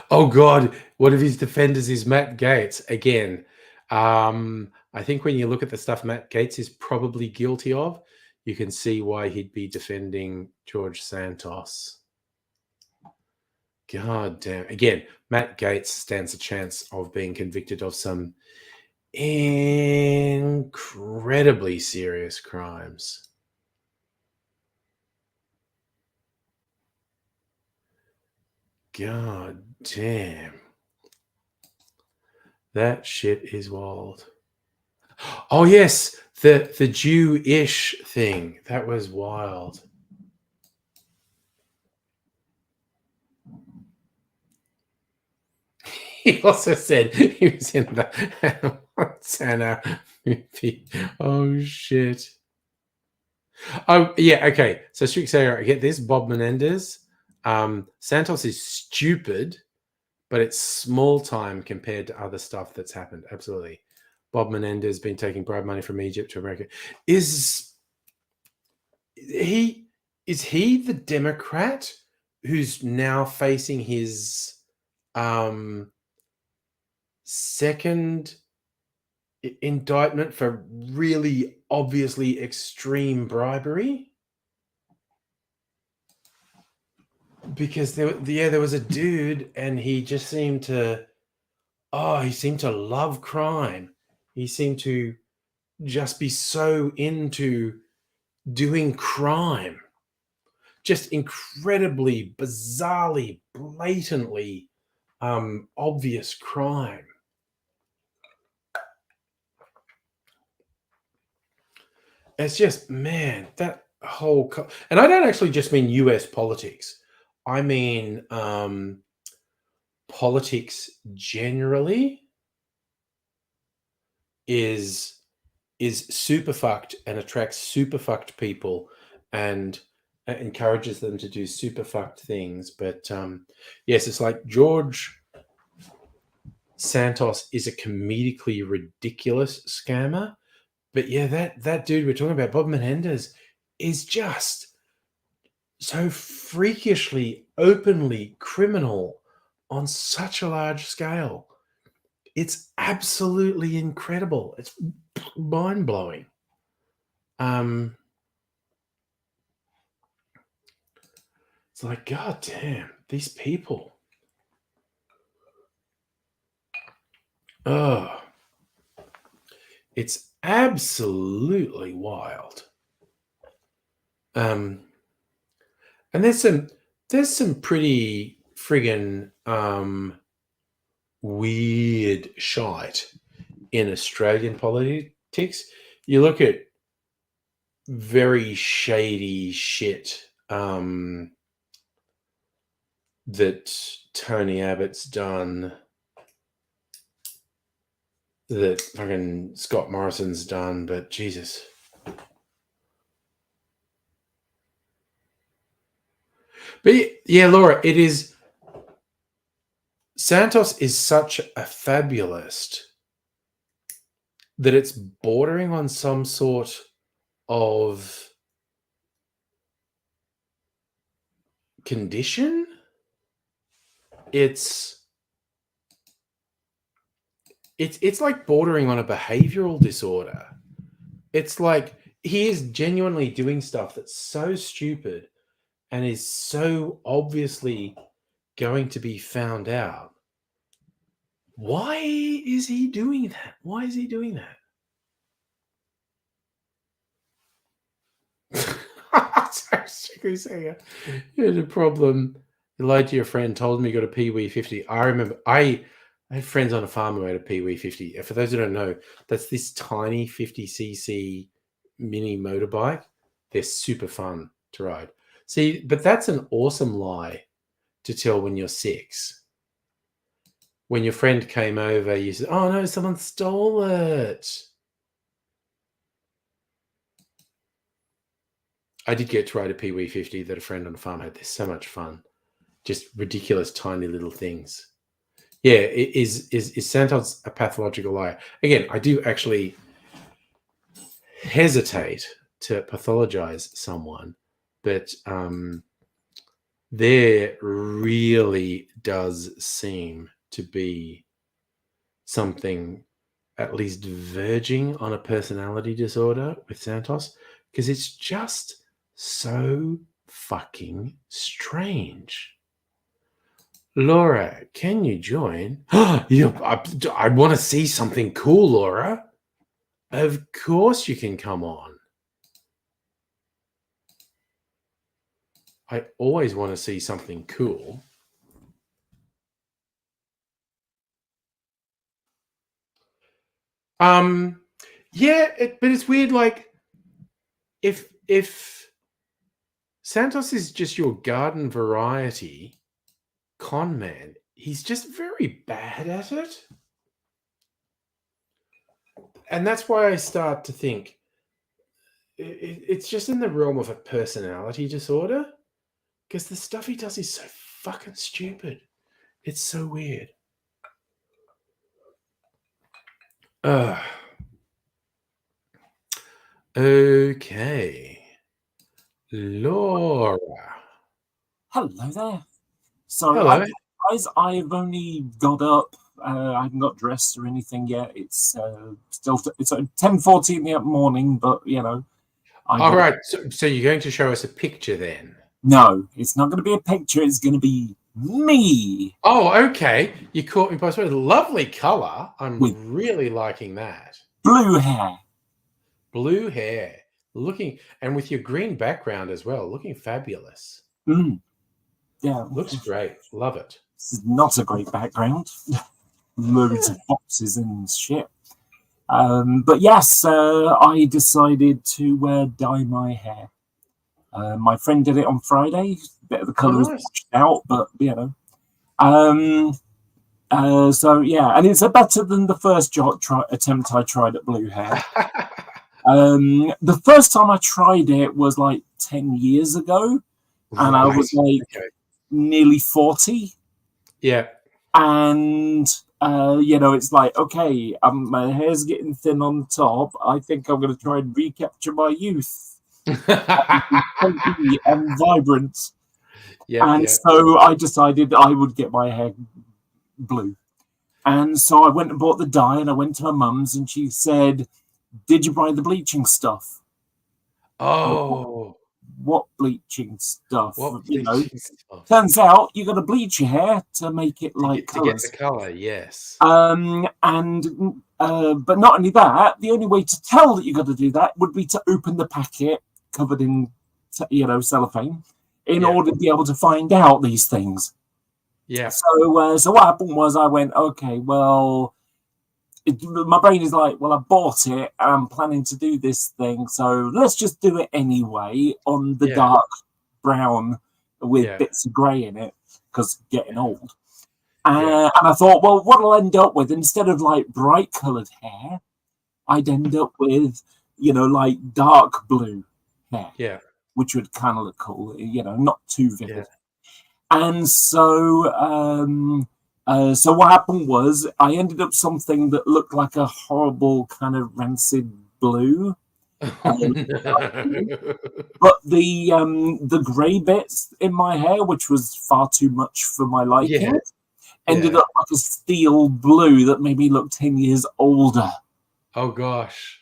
Oh God, one of his defenders is Matt Gaetz. Again, I think when you look at the stuff Matt Gaetz is probably guilty of, you can see why he'd be defending George Santos. God damn. Again, Matt Gaetz stands a chance of being convicted of some incredibly serious crimes. God damn. That shit is wild. Oh yes, the Jewish thing. That was wild. He also said he was in the Montana movie. Oh shit. Oh yeah, okay. So Strict Sarah, I get this. Bob Menendez. Santos is stupid, but it's small time compared to other stuff that's happened. Absolutely. Bob Menendez been taking bribe money from Egypt to America. Is he the Democrat who's now facing his second indictment for really obviously extreme bribery? Because there was a dude and he just seemed to love crime. He seemed to just be so into doing crime. Just incredibly, bizarrely, blatantly obvious crime. It's just, man, that whole and I don't actually just mean US politics. I mean politics generally is super fucked and attracts super fucked people and encourages them to do super fucked things. But yes, it's like George Santos is a comedically ridiculous scammer. But yeah, that dude we're talking about, Bob Menendez, is just so freakishly, openly criminal on such a large scale. It's absolutely incredible. It's mind-blowing. It's like, God damn, these people. Oh, it's absolutely wild. And there's some pretty friggin' weird shite in Australian politics. You look at very shady shit that Tony Abbott's done, that fucking Scott Morrison's done, but Jesus. But yeah, Laura, it is. Santos is such a fabulist that it's bordering on some sort of condition. It's like bordering on a behavioral disorder. It's like he is genuinely doing stuff that's so stupid and is so obviously going to be found out. Why is he doing that? Why is he doing that? So sickly saying, you had a problem. You lied to your friend, told him you got a Pee-wee 50. I remember I had friends on a farm who had a Pee-wee 50. For those who don't know, that's this tiny 50cc mini motorbike. They're super fun to ride. See, but that's an awesome lie to tell when you're 6. When your friend came over, you said, "Oh no, someone stole it." I did get to ride a Pee-wee 50 that a friend on the farm had. They're so much fun. Just ridiculous, tiny little things. Yeah, is Santos a pathological liar? Again, I do actually hesitate to pathologize someone, but there really does seem to be something at least verging on a personality disorder with Santos, because it's just so fucking strange. Laura, can you join? I want to see something cool, Laura. Of course you can come on. I always want to see something cool. Yeah, but it's weird. Like, if Santos is just your garden variety con man, he's just very bad at it. And that's why I start to think it's just in the realm of a personality disorder, because the stuff he does is so fucking stupid. It's so weird. Okay. Laura. Hello there. Sorry, Hello. guys, I've only got up. I haven't got dressed or anything yet. It's still it's 10:40 in the morning, but you know. All right. So you're going to show us a picture then? No, it's not going to be a picture. It's going to be me. Oh, okay. You caught me by surprise. Lovely color. I'm really liking that. Blue hair. Blue hair. Looking, and with your green background as well, looking fabulous. Yeah. Looks great. Love it. This is not a great background. Loads of boxes and shit. But yes, I decided to dye my hair. My friend did it on Friday. A bit of the colour was washed out, but you know. So yeah, and it's better than the first attempt I tried at blue hair. The first time I tried it was like 10 years ago, and I was like nearly 40. Yeah. And you know, it's like, okay, my hair's getting thin on top. I think I'm going to try and recapture my youth. And vibrant. So I decided I would get my hair blue. And so I went and bought the dye, and I went to my mum's, and she said, "Did you buy the bleaching stuff?" Oh. What bleaching stuff? What bleaching stuff? Turns out you got to bleach your hair to make it like to get the color, yes. But not only that, the only way to tell that you got to do that would be to open the packet covered in, cellophane, in order to be able to find out these things. Yeah. So what happened was I went, okay, well, my brain is like, well, I bought it. I'm planning to do this thing, so let's just do it anyway on the Yeah. dark brown with Yeah. bits of grey in it because getting old. Yeah. And I thought, well, what I'll end up with instead of like bright coloured hair, I'd end up with, like dark blue hair, Yeah. which would kind of look cool, not too vivid. Yeah. And so what happened was I ended up something that looked like a horrible kind of rancid blue. But the grey bits in my hair, which was far too much for my liking, ended up like a steel blue that made me look 10 years older. Oh gosh.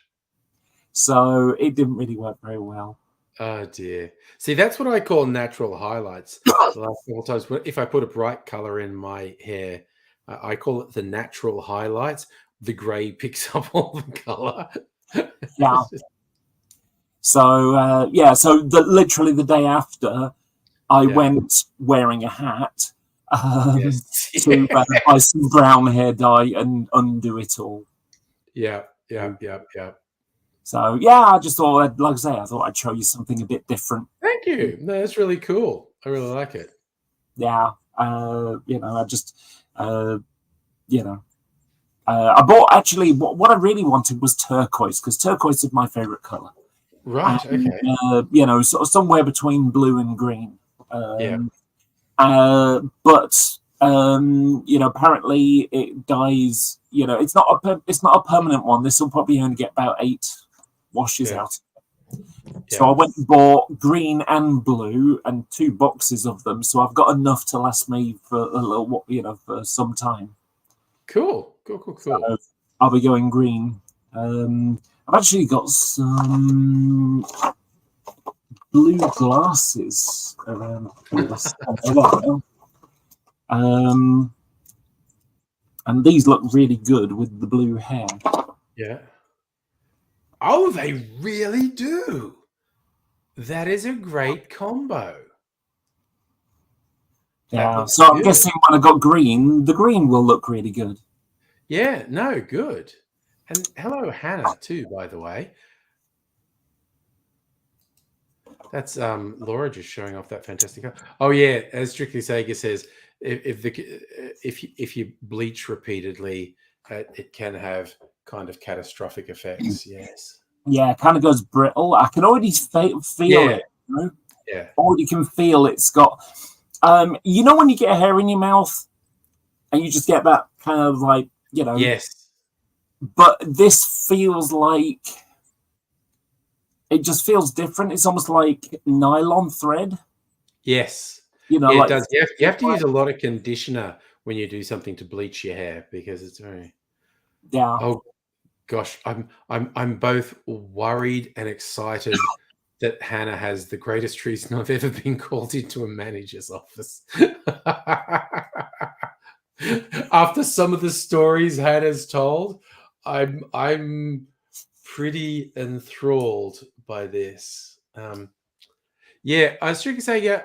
So it didn't really work very well. Oh dear. See, that's what I call natural highlights. The last couple times, if I put a bright color in my hair, I call it the natural highlights. The grey picks up all the color. Yeah. So literally the day after, I went wearing a hat to buy some brown hair dye and undo it all. Yeah. So I just thought, like I say, I thought I'd show you something a bit different. Thank you. No, that's really cool. I really like it. Yeah. I bought actually what I really wanted was turquoise because turquoise is my favorite color. Right. And, okay. Sort of somewhere between blue and green. But apparently it dyes. It's not a permanent one. This will probably only get about 8 washes out. So I went and bought green and blue and 2 boxes of them. So I've got enough to last me for a little, for some time. Cool. So I'll be going green. I've actually got some blue glasses around. And these look really good with the blue hair. Yeah. Oh, they really do. That is a great combo. Yeah. So I'm guessing when I got green, the green will look really good. Yeah. No, good. And hello, Hannah, too, by the way. That's Laura just showing off that fantastic color. Oh yeah, as Strictly Sega says, if you bleach repeatedly, it can have kind of catastrophic effects. Yes. Yeah, it kind of goes brittle. I can already feel it. Yeah. Already can feel it's got. When you get a hair in your mouth, and you just get that kind of like Yes. But this feels like it just feels different. It's almost like nylon thread. Yes. It does. You have to use a lot of conditioner when you do something to bleach your hair because it's very. Yeah. Oh gosh, I'm both worried and excited that Hannah has the greatest treason I've ever been called into a manager's office. After some of the stories Hannah's told, I'm pretty enthralled by this. I was strictly saying,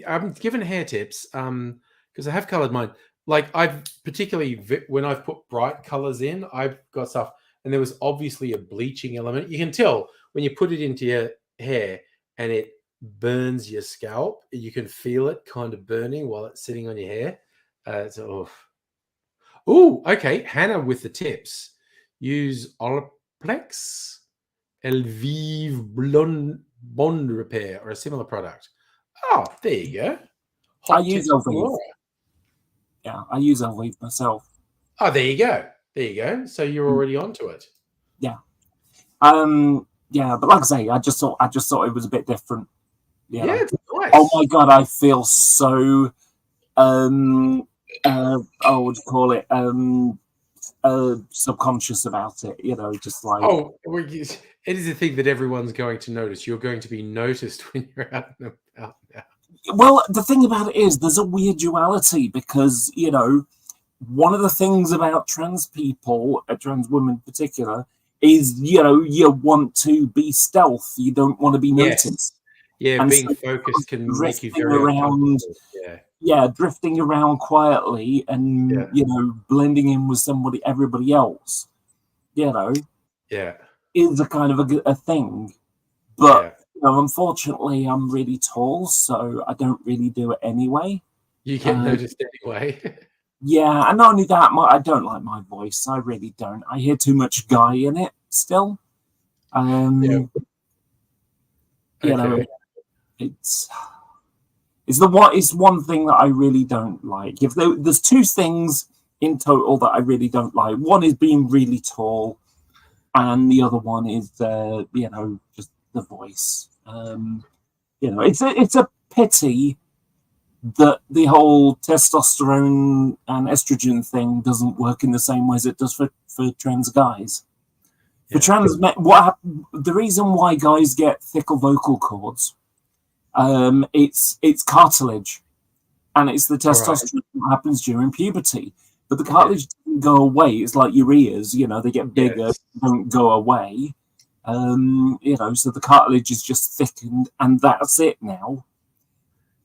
I'm given hair tips because I have colored mine. Like I've particularly when I've put bright colors in, I've got stuff, and there was obviously a bleaching element. You can tell when you put it into your hair and it burns your scalp. You can feel it kind of burning while it's sitting on your hair. Okay. Hannah with the tips. Use Olaplex, Elvive Bond Repair, or a similar product. Oh, there you go. I use Elvive. Yeah, I use Elvive myself. Oh, there you go. So you're already onto it. Yeah. But like I say, I just thought it was a bit different. Yeah, it's nice. Oh my god, I feel so what do you call it? Subconscious about it, just like it is a thing that everyone's going to notice. You're going to be noticed when you're out and about now. Well, the thing about it is there's a weird duality because one of the things about trans people, trans women in particular, is you want to be stealth. You don't want to be noticed. Yeah, and being focused can make you very around. yeah, drifting around quietly and Yeah. you know, blending in with everybody else, you know, Yeah. is a kind of a thing. But Yeah. you know, unfortunately, I'm really tall, so I don't really do it anyway. You get Uh, noticed anyway. yeah, and not only that, I don't like my voice. I really don't. I hear too much guy in it still. Yeah. You know, Okay. it's it's one thing that I really don't like. If there's two things in total that I really don't like, one is being really tall, and the other one is you know, just the voice. You know, it's a pity that the whole testosterone and estrogen thing doesn't work in the same way as it does for trans guys. For Yeah. trans men, the reason why guys get thicker vocal cords, it's cartilage, and it's the All right. testosterone that happens during puberty. But the cartilage doesn't go away. It's like your ears, you know, they get bigger, Yes. don't go away. You know, so the cartilage is just thickened, and that's it now.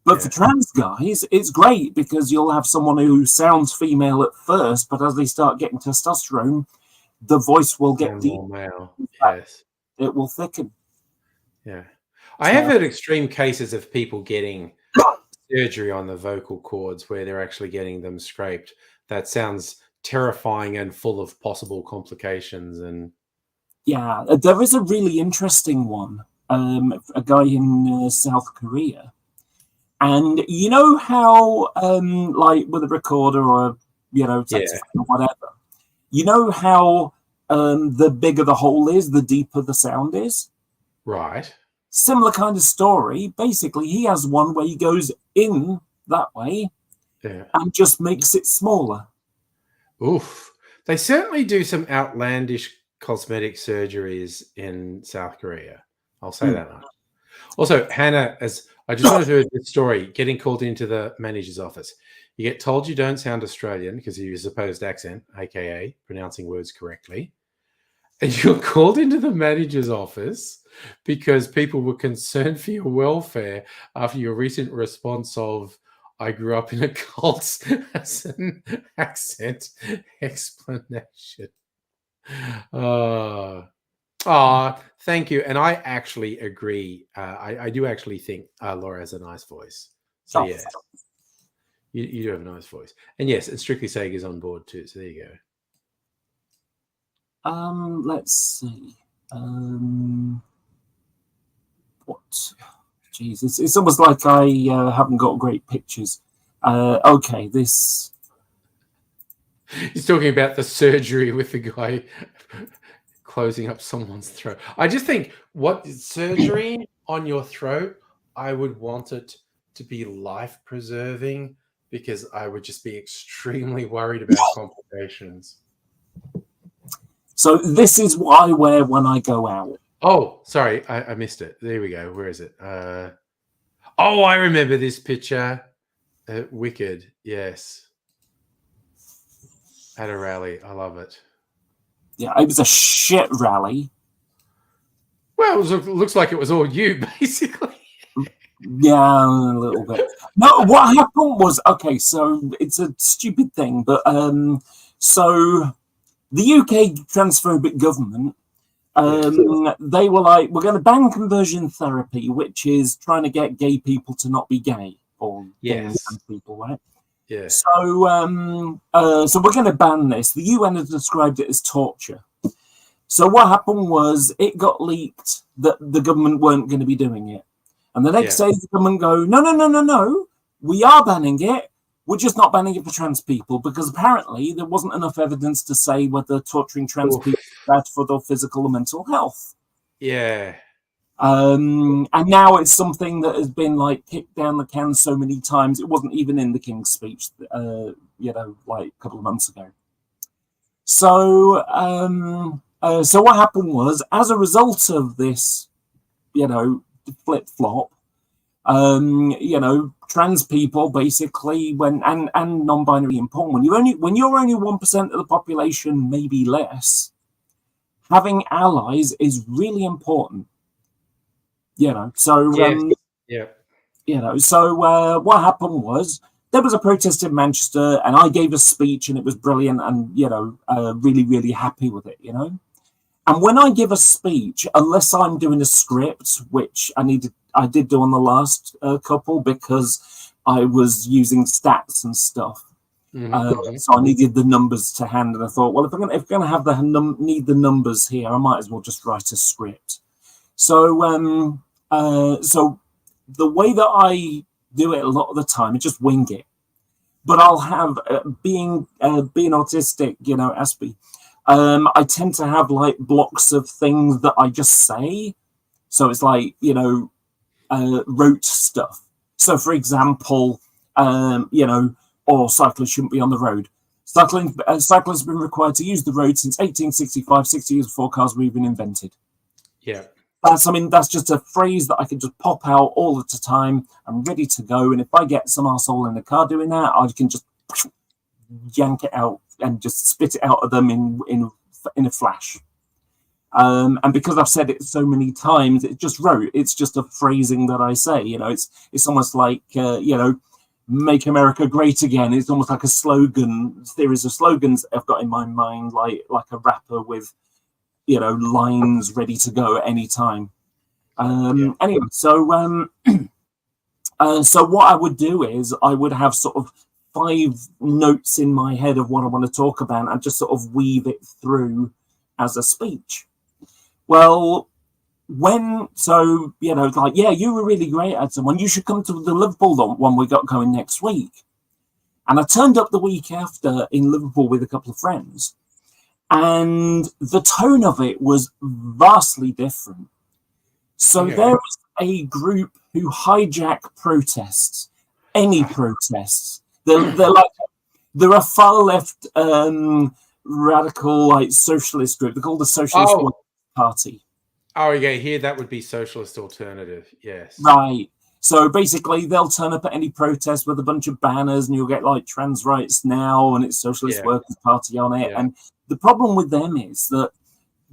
But for trans guys, it's great because you'll have someone who sounds female at first, but as they start getting testosterone, the voice will get deep. More male. Yes. It will thicken. Yeah. I have heard extreme cases of people getting surgery on the vocal cords where they're actually getting them scraped. That sounds terrifying and full of possible complications. And yeah, there is a really interesting one. A guy in South Korea. And you know how, like with a recorder or, you know, saxophone or whatever, you know how the bigger the hole is, the deeper the sound is? Right. Similar kind of story. Basically, he has one where he goes in that way and just makes it smaller. Oof. They certainly do some outlandish cosmetic surgeries in South Korea. I'll say that much. Also, Hannah, as I just wanted to hear this story, getting called into the manager's office. You get told you don't sound Australian because of your supposed accent, aka pronouncing words correctly. And you're called into the manager's office because people were concerned for your welfare after your recent response of, I grew up in a cult as an accent explanation. Thank you. And I actually agree. I do actually think Laura has a nice voice. So, yeah, you do have a nice voice. And yes, and Strictly Sega is on board too. So there you go. Let's see. What? Jesus, it's almost like I haven't got great pictures. Okay, this. He's talking about the surgery with the guy closing up someone's throat. I just think what surgery on your throat, I would want it to be life preserving because I would just be extremely worried about complications. So this is what I wear when I go out. Oh, sorry, I missed it. There we go. Where is it? Oh, I remember this picture. Wicked, yes. At a rally. I love it. Yeah, it was a shit rally. Well, it looks like it was all you, basically. Yeah, a little bit. No, what happened was, okay, so it's a stupid thing, but so the UK transphobic government, they were like, we're going to ban conversion therapy, which is trying to get gay people to not be gay, or gay people, right? Yeah. So, so we're going to ban this. The UN has described it as torture. So what happened was it got leaked that the government weren't going to be doing it. And the next day the government go, no, we are banning it. We're just not banning it for trans people because apparently there wasn't enough evidence to say whether torturing trans people is bad for their physical or mental health. Yeah. And now it's something that has been like kicked down the can so many times. It wasn't even in the King's speech, you know, like a couple of months ago. So, so what happened was, as a result of this, you know, flip flop, you know, trans people basically and non-binary and porn, when you're only 1% of the population, maybe less, having allies is really important. You know, so you know, so what happened was there was a protest in Manchester, and I gave a speech, and it was brilliant, and really, really happy with it, And when I give a speech, unless I'm doing a script, which I did do on the last couple because I was using stats and stuff. So I needed the numbers to hand, and I thought, well, if I'm going to have need the numbers here, I might as well just write a script. So so the way that I do it a lot of the time, I just wing it. But I'll have being autistic, Aspie. I tend to have like blocks of things that I just say. So it's like, rote stuff. So for example, or cyclists shouldn't be on the road. Cyclists have been required to use the road since 1865, 60 years before cars were even invented. Yeah. That's just a phrase that I can just pop out all the time. I'm ready to go. And if I get some arsehole in the car doing that, I can just yank it out and just spit it out of them in a flash. And because I've said it so many times, it's just a phrasing that I say. It's almost like make America great again. It's almost like a slogan, series of slogans I've got in my mind, like a rapper with lines ready to go at any time. Anyway, so so what I would do is I would have sort of 5 notes in my head of what I want to talk about and just sort of weave it through as a speech. Well, you were really great at someone. You should come to the Liverpool one we got going next week. And I turned up the week after in Liverpool with a couple of friends. And the tone of it was vastly different. So there was a group who hijack protests, any protests. They're a far left radical like socialist group. They're called the Socialist Workers' Party. Oh, yeah, here that would be Socialist Alternative. Yes. Right. So basically, they'll turn up at any protest with a bunch of banners, and you'll get like Trans Rights Now, and it's Socialist Workers' Party on it. Yeah. And the problem with them is that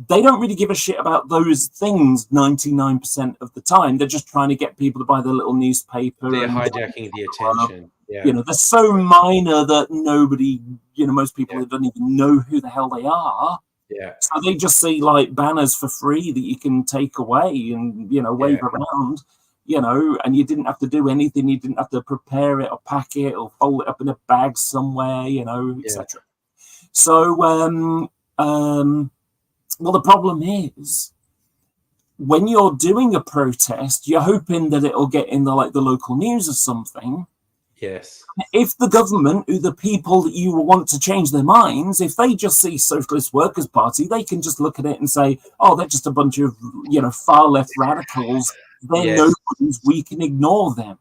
they don't really give a shit about those things 99% of the time. They're just trying to get people to buy their little newspaper. They're hijacking the attention. Yeah. They're so minor that nobody, most people don't even know who the hell they are. Yeah. So they just see like banners for free that you can take away and, wave around, and you didn't have to do anything. You didn't have to prepare it or pack it or fold it up in a bag somewhere, etc. So, well, the problem is when you're doing a protest, you're hoping that it'll get in the local news or something. Yes. If the government, who the people that you want to change their minds, if they just see Socialist Workers' Party, they can just look at it and say, oh, they're just a bunch of, far left radicals. They're nobodies. We can ignore them.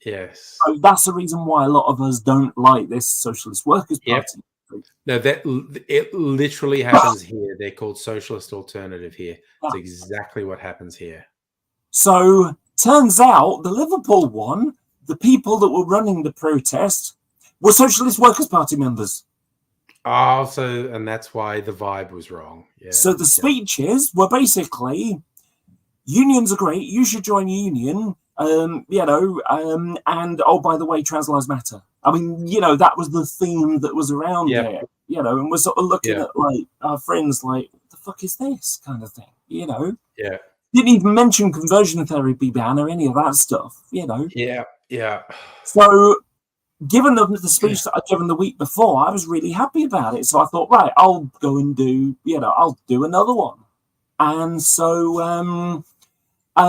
Yes. So that's the reason why a lot of us don't like this Socialist Workers' Party. No, it literally happens here. They're called Socialist Alternative here. That's exactly what happens here. So turns out the Liverpool one, the people that were running the protest were Socialist Workers' Party members. Oh, and that's why the vibe was wrong. Yeah. So the speeches were basically, unions are great, you should join a union, and oh, by the way, trans lives matter. I mean, that was the theme that was around there, and we're sort of looking at like our friends like, what the fuck is this kind of thing, Yeah. Didn't even mention conversion therapy ban or any of that stuff, Yeah. Yeah. So given the speech that I'd given the week before, I was really happy about it. So I thought, right, I'll go and do, I'll do another one. And so, and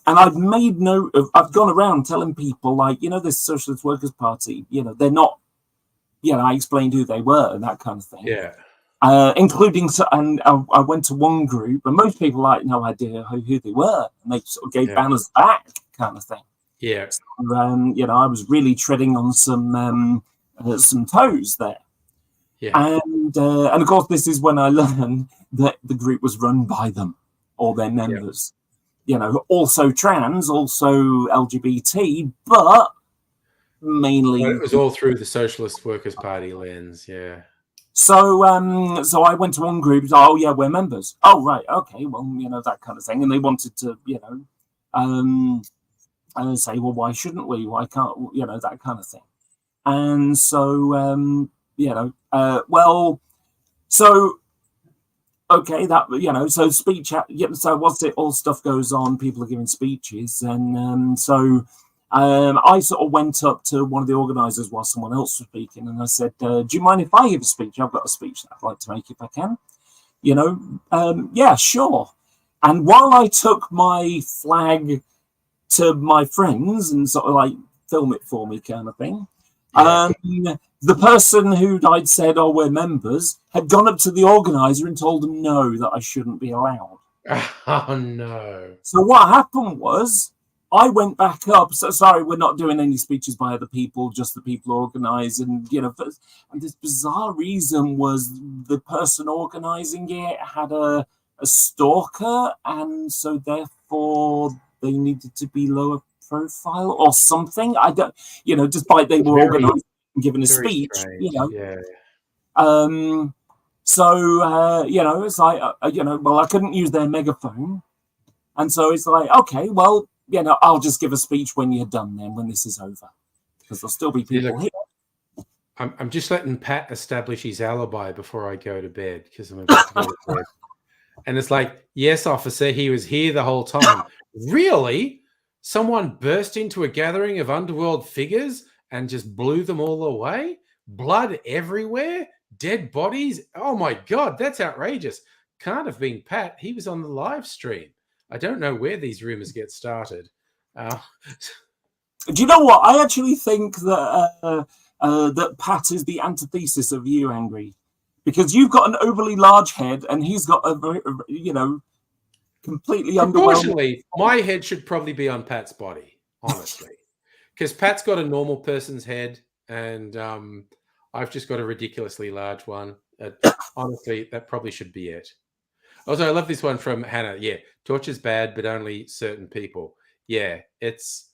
I've made note of, I've gone around telling people like, this Socialist Workers' Party, they're not, I explained who they were and that kind of thing. Yeah. Including, and I went to one group, and most people had no idea who they were, and they sort of gave banners back, kind of thing. Yeah. So, I was really treading on some toes there. Yeah. And of course, this is when I learned that the group was run by them or their members. Also trans, also LGBT, but mainly. Well, it was all through the Socialist Workers' Party lens. Yeah. So I went to one group. Oh yeah, we're members. Oh right, okay. Well, that kind of thing. And they wanted to, and say, well, why shouldn't we? Why can't, that kind of thing. And so, okay, that, so speech, so what's it, all stuff goes on, people are giving speeches. And I sort of went up to one of the organizers while someone else was speaking, and I said, do you mind if I give a speech? I've got a speech that I'd like to make if I can. Yeah, sure. And while I took my flag to my friends and sort of like film it for me kind of thing, the person who I'd said, oh, we're members, had gone up to the organizer and told them no, that I shouldn't be allowed. Oh, no. So what happened was I went back up. So sorry, we're not doing any speeches by other people, just the people organize. And, and this bizarre reason was the person organizing it had a stalker. And so therefore they needed to be lower profile or something. I don't, despite they were organized and given a speech, strange. Yeah. It's like, well, I couldn't use their megaphone. And so it's like, okay, well, I'll just give a speech when you're done then, when this is over. Because there'll still be people here. I'm just letting Pat establish his alibi before I go to bed, because I'm about to go to bed. And it's like, yes, officer, he was here the whole time. Really? Someone burst into a gathering of underworld figures and just blew them all away? Blood everywhere? Dead bodies? Oh my God, that's outrageous. Can't have been Pat. He was on the live stream. I don't know where these rumors get started. Do you know what? I actually think that that Pat is the antithesis of you, Angry, because you've got an overly large head and he's got a very, completely underwhelming. Proportionally, my head should probably be on Pat's body, honestly, because Pat's got a normal person's head and I've just got a ridiculously large one. Honestly, that probably should be it. Also, I love this one from Hannah. Yeah, torture's bad, but only certain people. Yeah, it's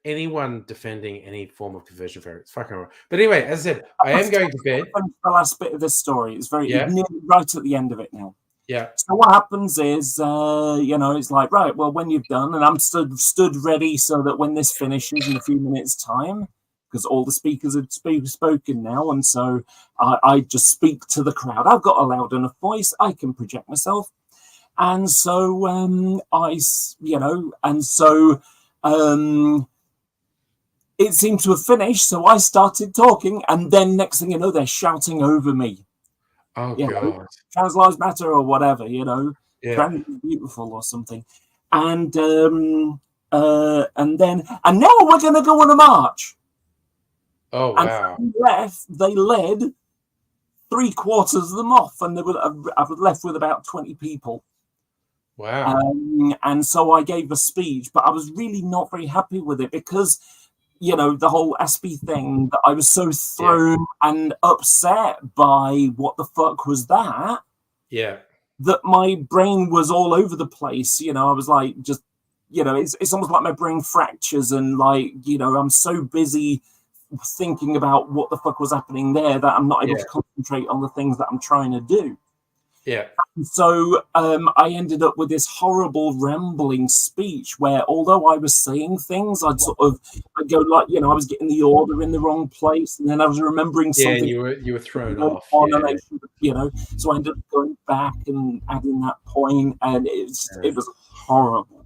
anyone defending any form of conversion therapy. It's fucking wrong. But anyway, as I said, I am going to bed. The last bit of this story is very right at the end of it now. Yeah. So what happens is, it's like, right, well, when you've done, and I'm stood ready so that when this finishes in a few minutes' time, because all the speakers had spoken now, and so I just speak to the crowd. I've got a loud enough voice. I can project myself. And so it seemed to have finished. So I started talking, and then next thing you know, they're shouting over me. Oh, God. Trans lives matter or whatever, trans is beautiful or something. And then now we're going to go on a march. Oh, wow. And they led 3/4 of them off, and I was left with about 20 people. Wow. And so I gave a speech, but I was really not very happy with it because, the whole SB thing, that I was so thrown and upset by what the fuck was that? Yeah. That my brain was all over the place. I was like, just, it's almost like my brain fractures and like, I'm so busy thinking about what the fuck was happening there that I'm not able to concentrate on the things that I'm trying to do. Yeah. So I ended up with this horrible rambling speech where, although I was saying things, I'd go like, I was getting the order in the wrong place, and then I was remembering something. Yeah, you were thrown off. And so I ended up going back and adding that point, and it was horrible.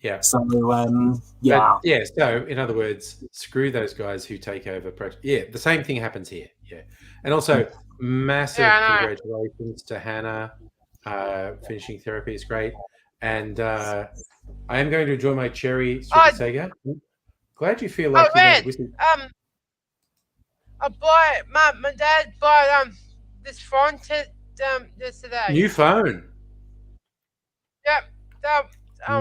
Yeah. So So in other words, screw those guys who take over. The same thing happens here. Yeah, and also massive congratulations to Hannah. Finishing therapy is great, and I am going to enjoy my cherry Sega. Glad you feel like I bought my dad bought this phone yesterday. New phone. Yep.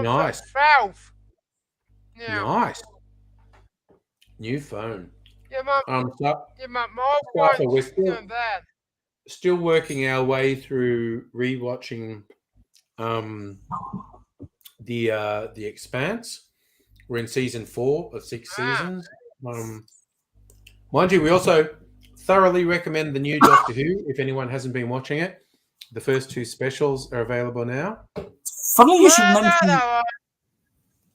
Nice. 12. Yeah. Nice. New phone. Yeah, my so we're still working our way through rewatching the Expanse. We're in season 4 of 6 seasons. Mind you, we also thoroughly recommend the new Doctor Who if anyone hasn't been watching it. The first 2 specials are available now. Funny you should mention.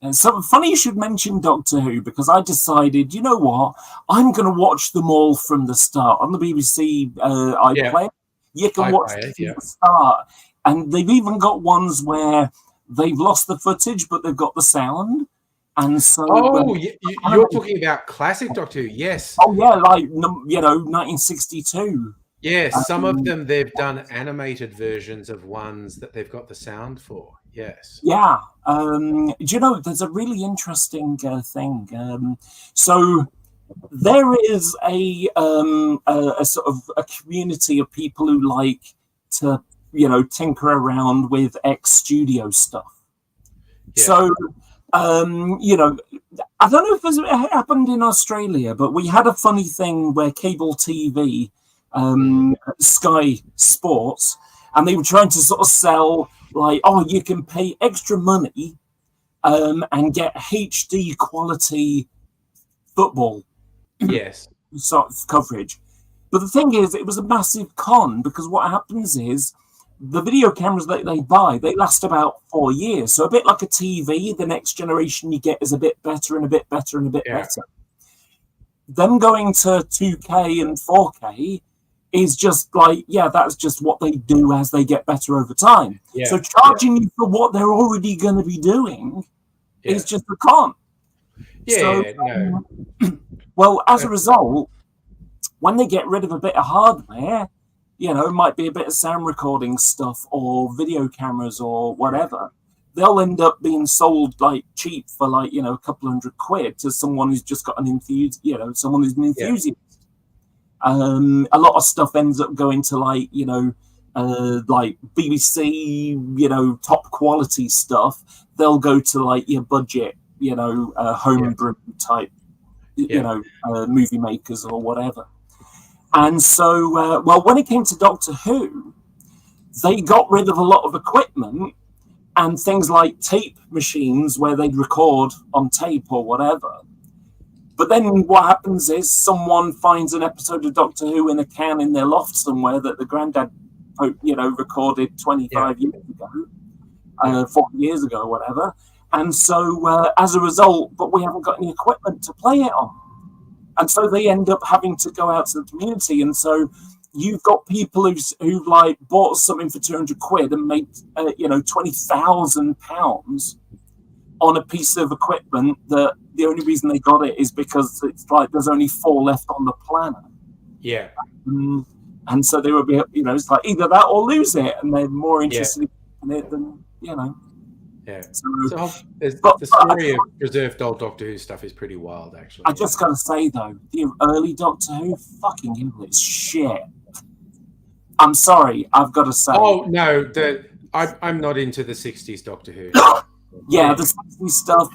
And so funny you should mention Doctor Who, because I decided, you know what, I'm going to watch them all from the start on the BBC iPlayer. You can watch them from the start, and they've even got ones where they've lost the footage, but they've got the sound. And so, you're talking about classic Doctor Who, yes? Oh yeah, like 1962. Yes, some of them they've done animated versions of ones that they've got the sound for. Yes. Yeah. Do you know, there's a really interesting thing. So there is a sort of a community of people who like to, tinker around with X-Studio stuff. Yeah. So, I don't know if it happened in Australia, but we had a funny thing where cable TV, Sky Sports, and they were trying to sort of sell like, oh, you can pay extra money and get HD quality football sort of coverage. But the thing is, it was a massive con, because what happens is the video cameras that they buy, they last about 4 years. So a bit like a TV, the next generation you get is a bit better and a bit better and a bit better. Them going to 2K and 4K is just like, that's just what they do as they get better over time. Yeah. So charging you for what they're already going to be doing is just a con. Well, as a result, when they get rid of a bit of hardware, it might be a bit of sound recording stuff or video cameras or whatever, they'll end up being sold like cheap for like, a couple £100 to someone who's just got an enthusiast, someone who's an enthusiast. A lot of stuff ends up going to like, like BBC, top quality stuff. They'll go to like your budget, homebrew type, movie makers or whatever. And so, when it came to Doctor Who, they got rid of a lot of equipment and things like tape machines where they'd record on tape or whatever. But then what happens is someone finds an episode of Doctor Who in a can in their loft somewhere that the granddad, recorded 25 years ago, 40 years ago, or whatever. And so as a result, but we haven't got any equipment to play it on. And so they end up having to go out to the community. And so you've got people who've like bought something for £200 and made, £20,000 on a piece of equipment that the only reason they got it is because it's like there's only 4 left on the planet. Yeah. And so they would be, it's like either that or lose it. And they're more interested in it than, Yeah. So the story of preserved old Doctor Who stuff is pretty wild, actually. I just got to say, though, the early Doctor Who, fucking English shit. I'm sorry, I've got to say. Oh, no, I'm not into the 60s Doctor Who. The 60s stuff.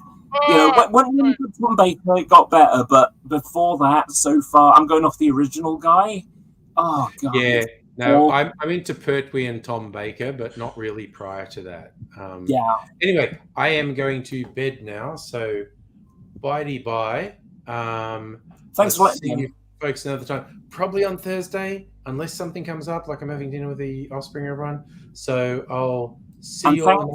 When Tom Baker, it got better, but before that, so far, I'm going off the original guy. Oh, God. Yeah. No, I'm into Pertwee and Tom Baker, but not really prior to that. Anyway, I am going to bed now, so bye. Thanks for letting me. Folks another time. Probably on Thursday, unless something comes up, like I'm having dinner with the Offspring everyone. So I'll see you all.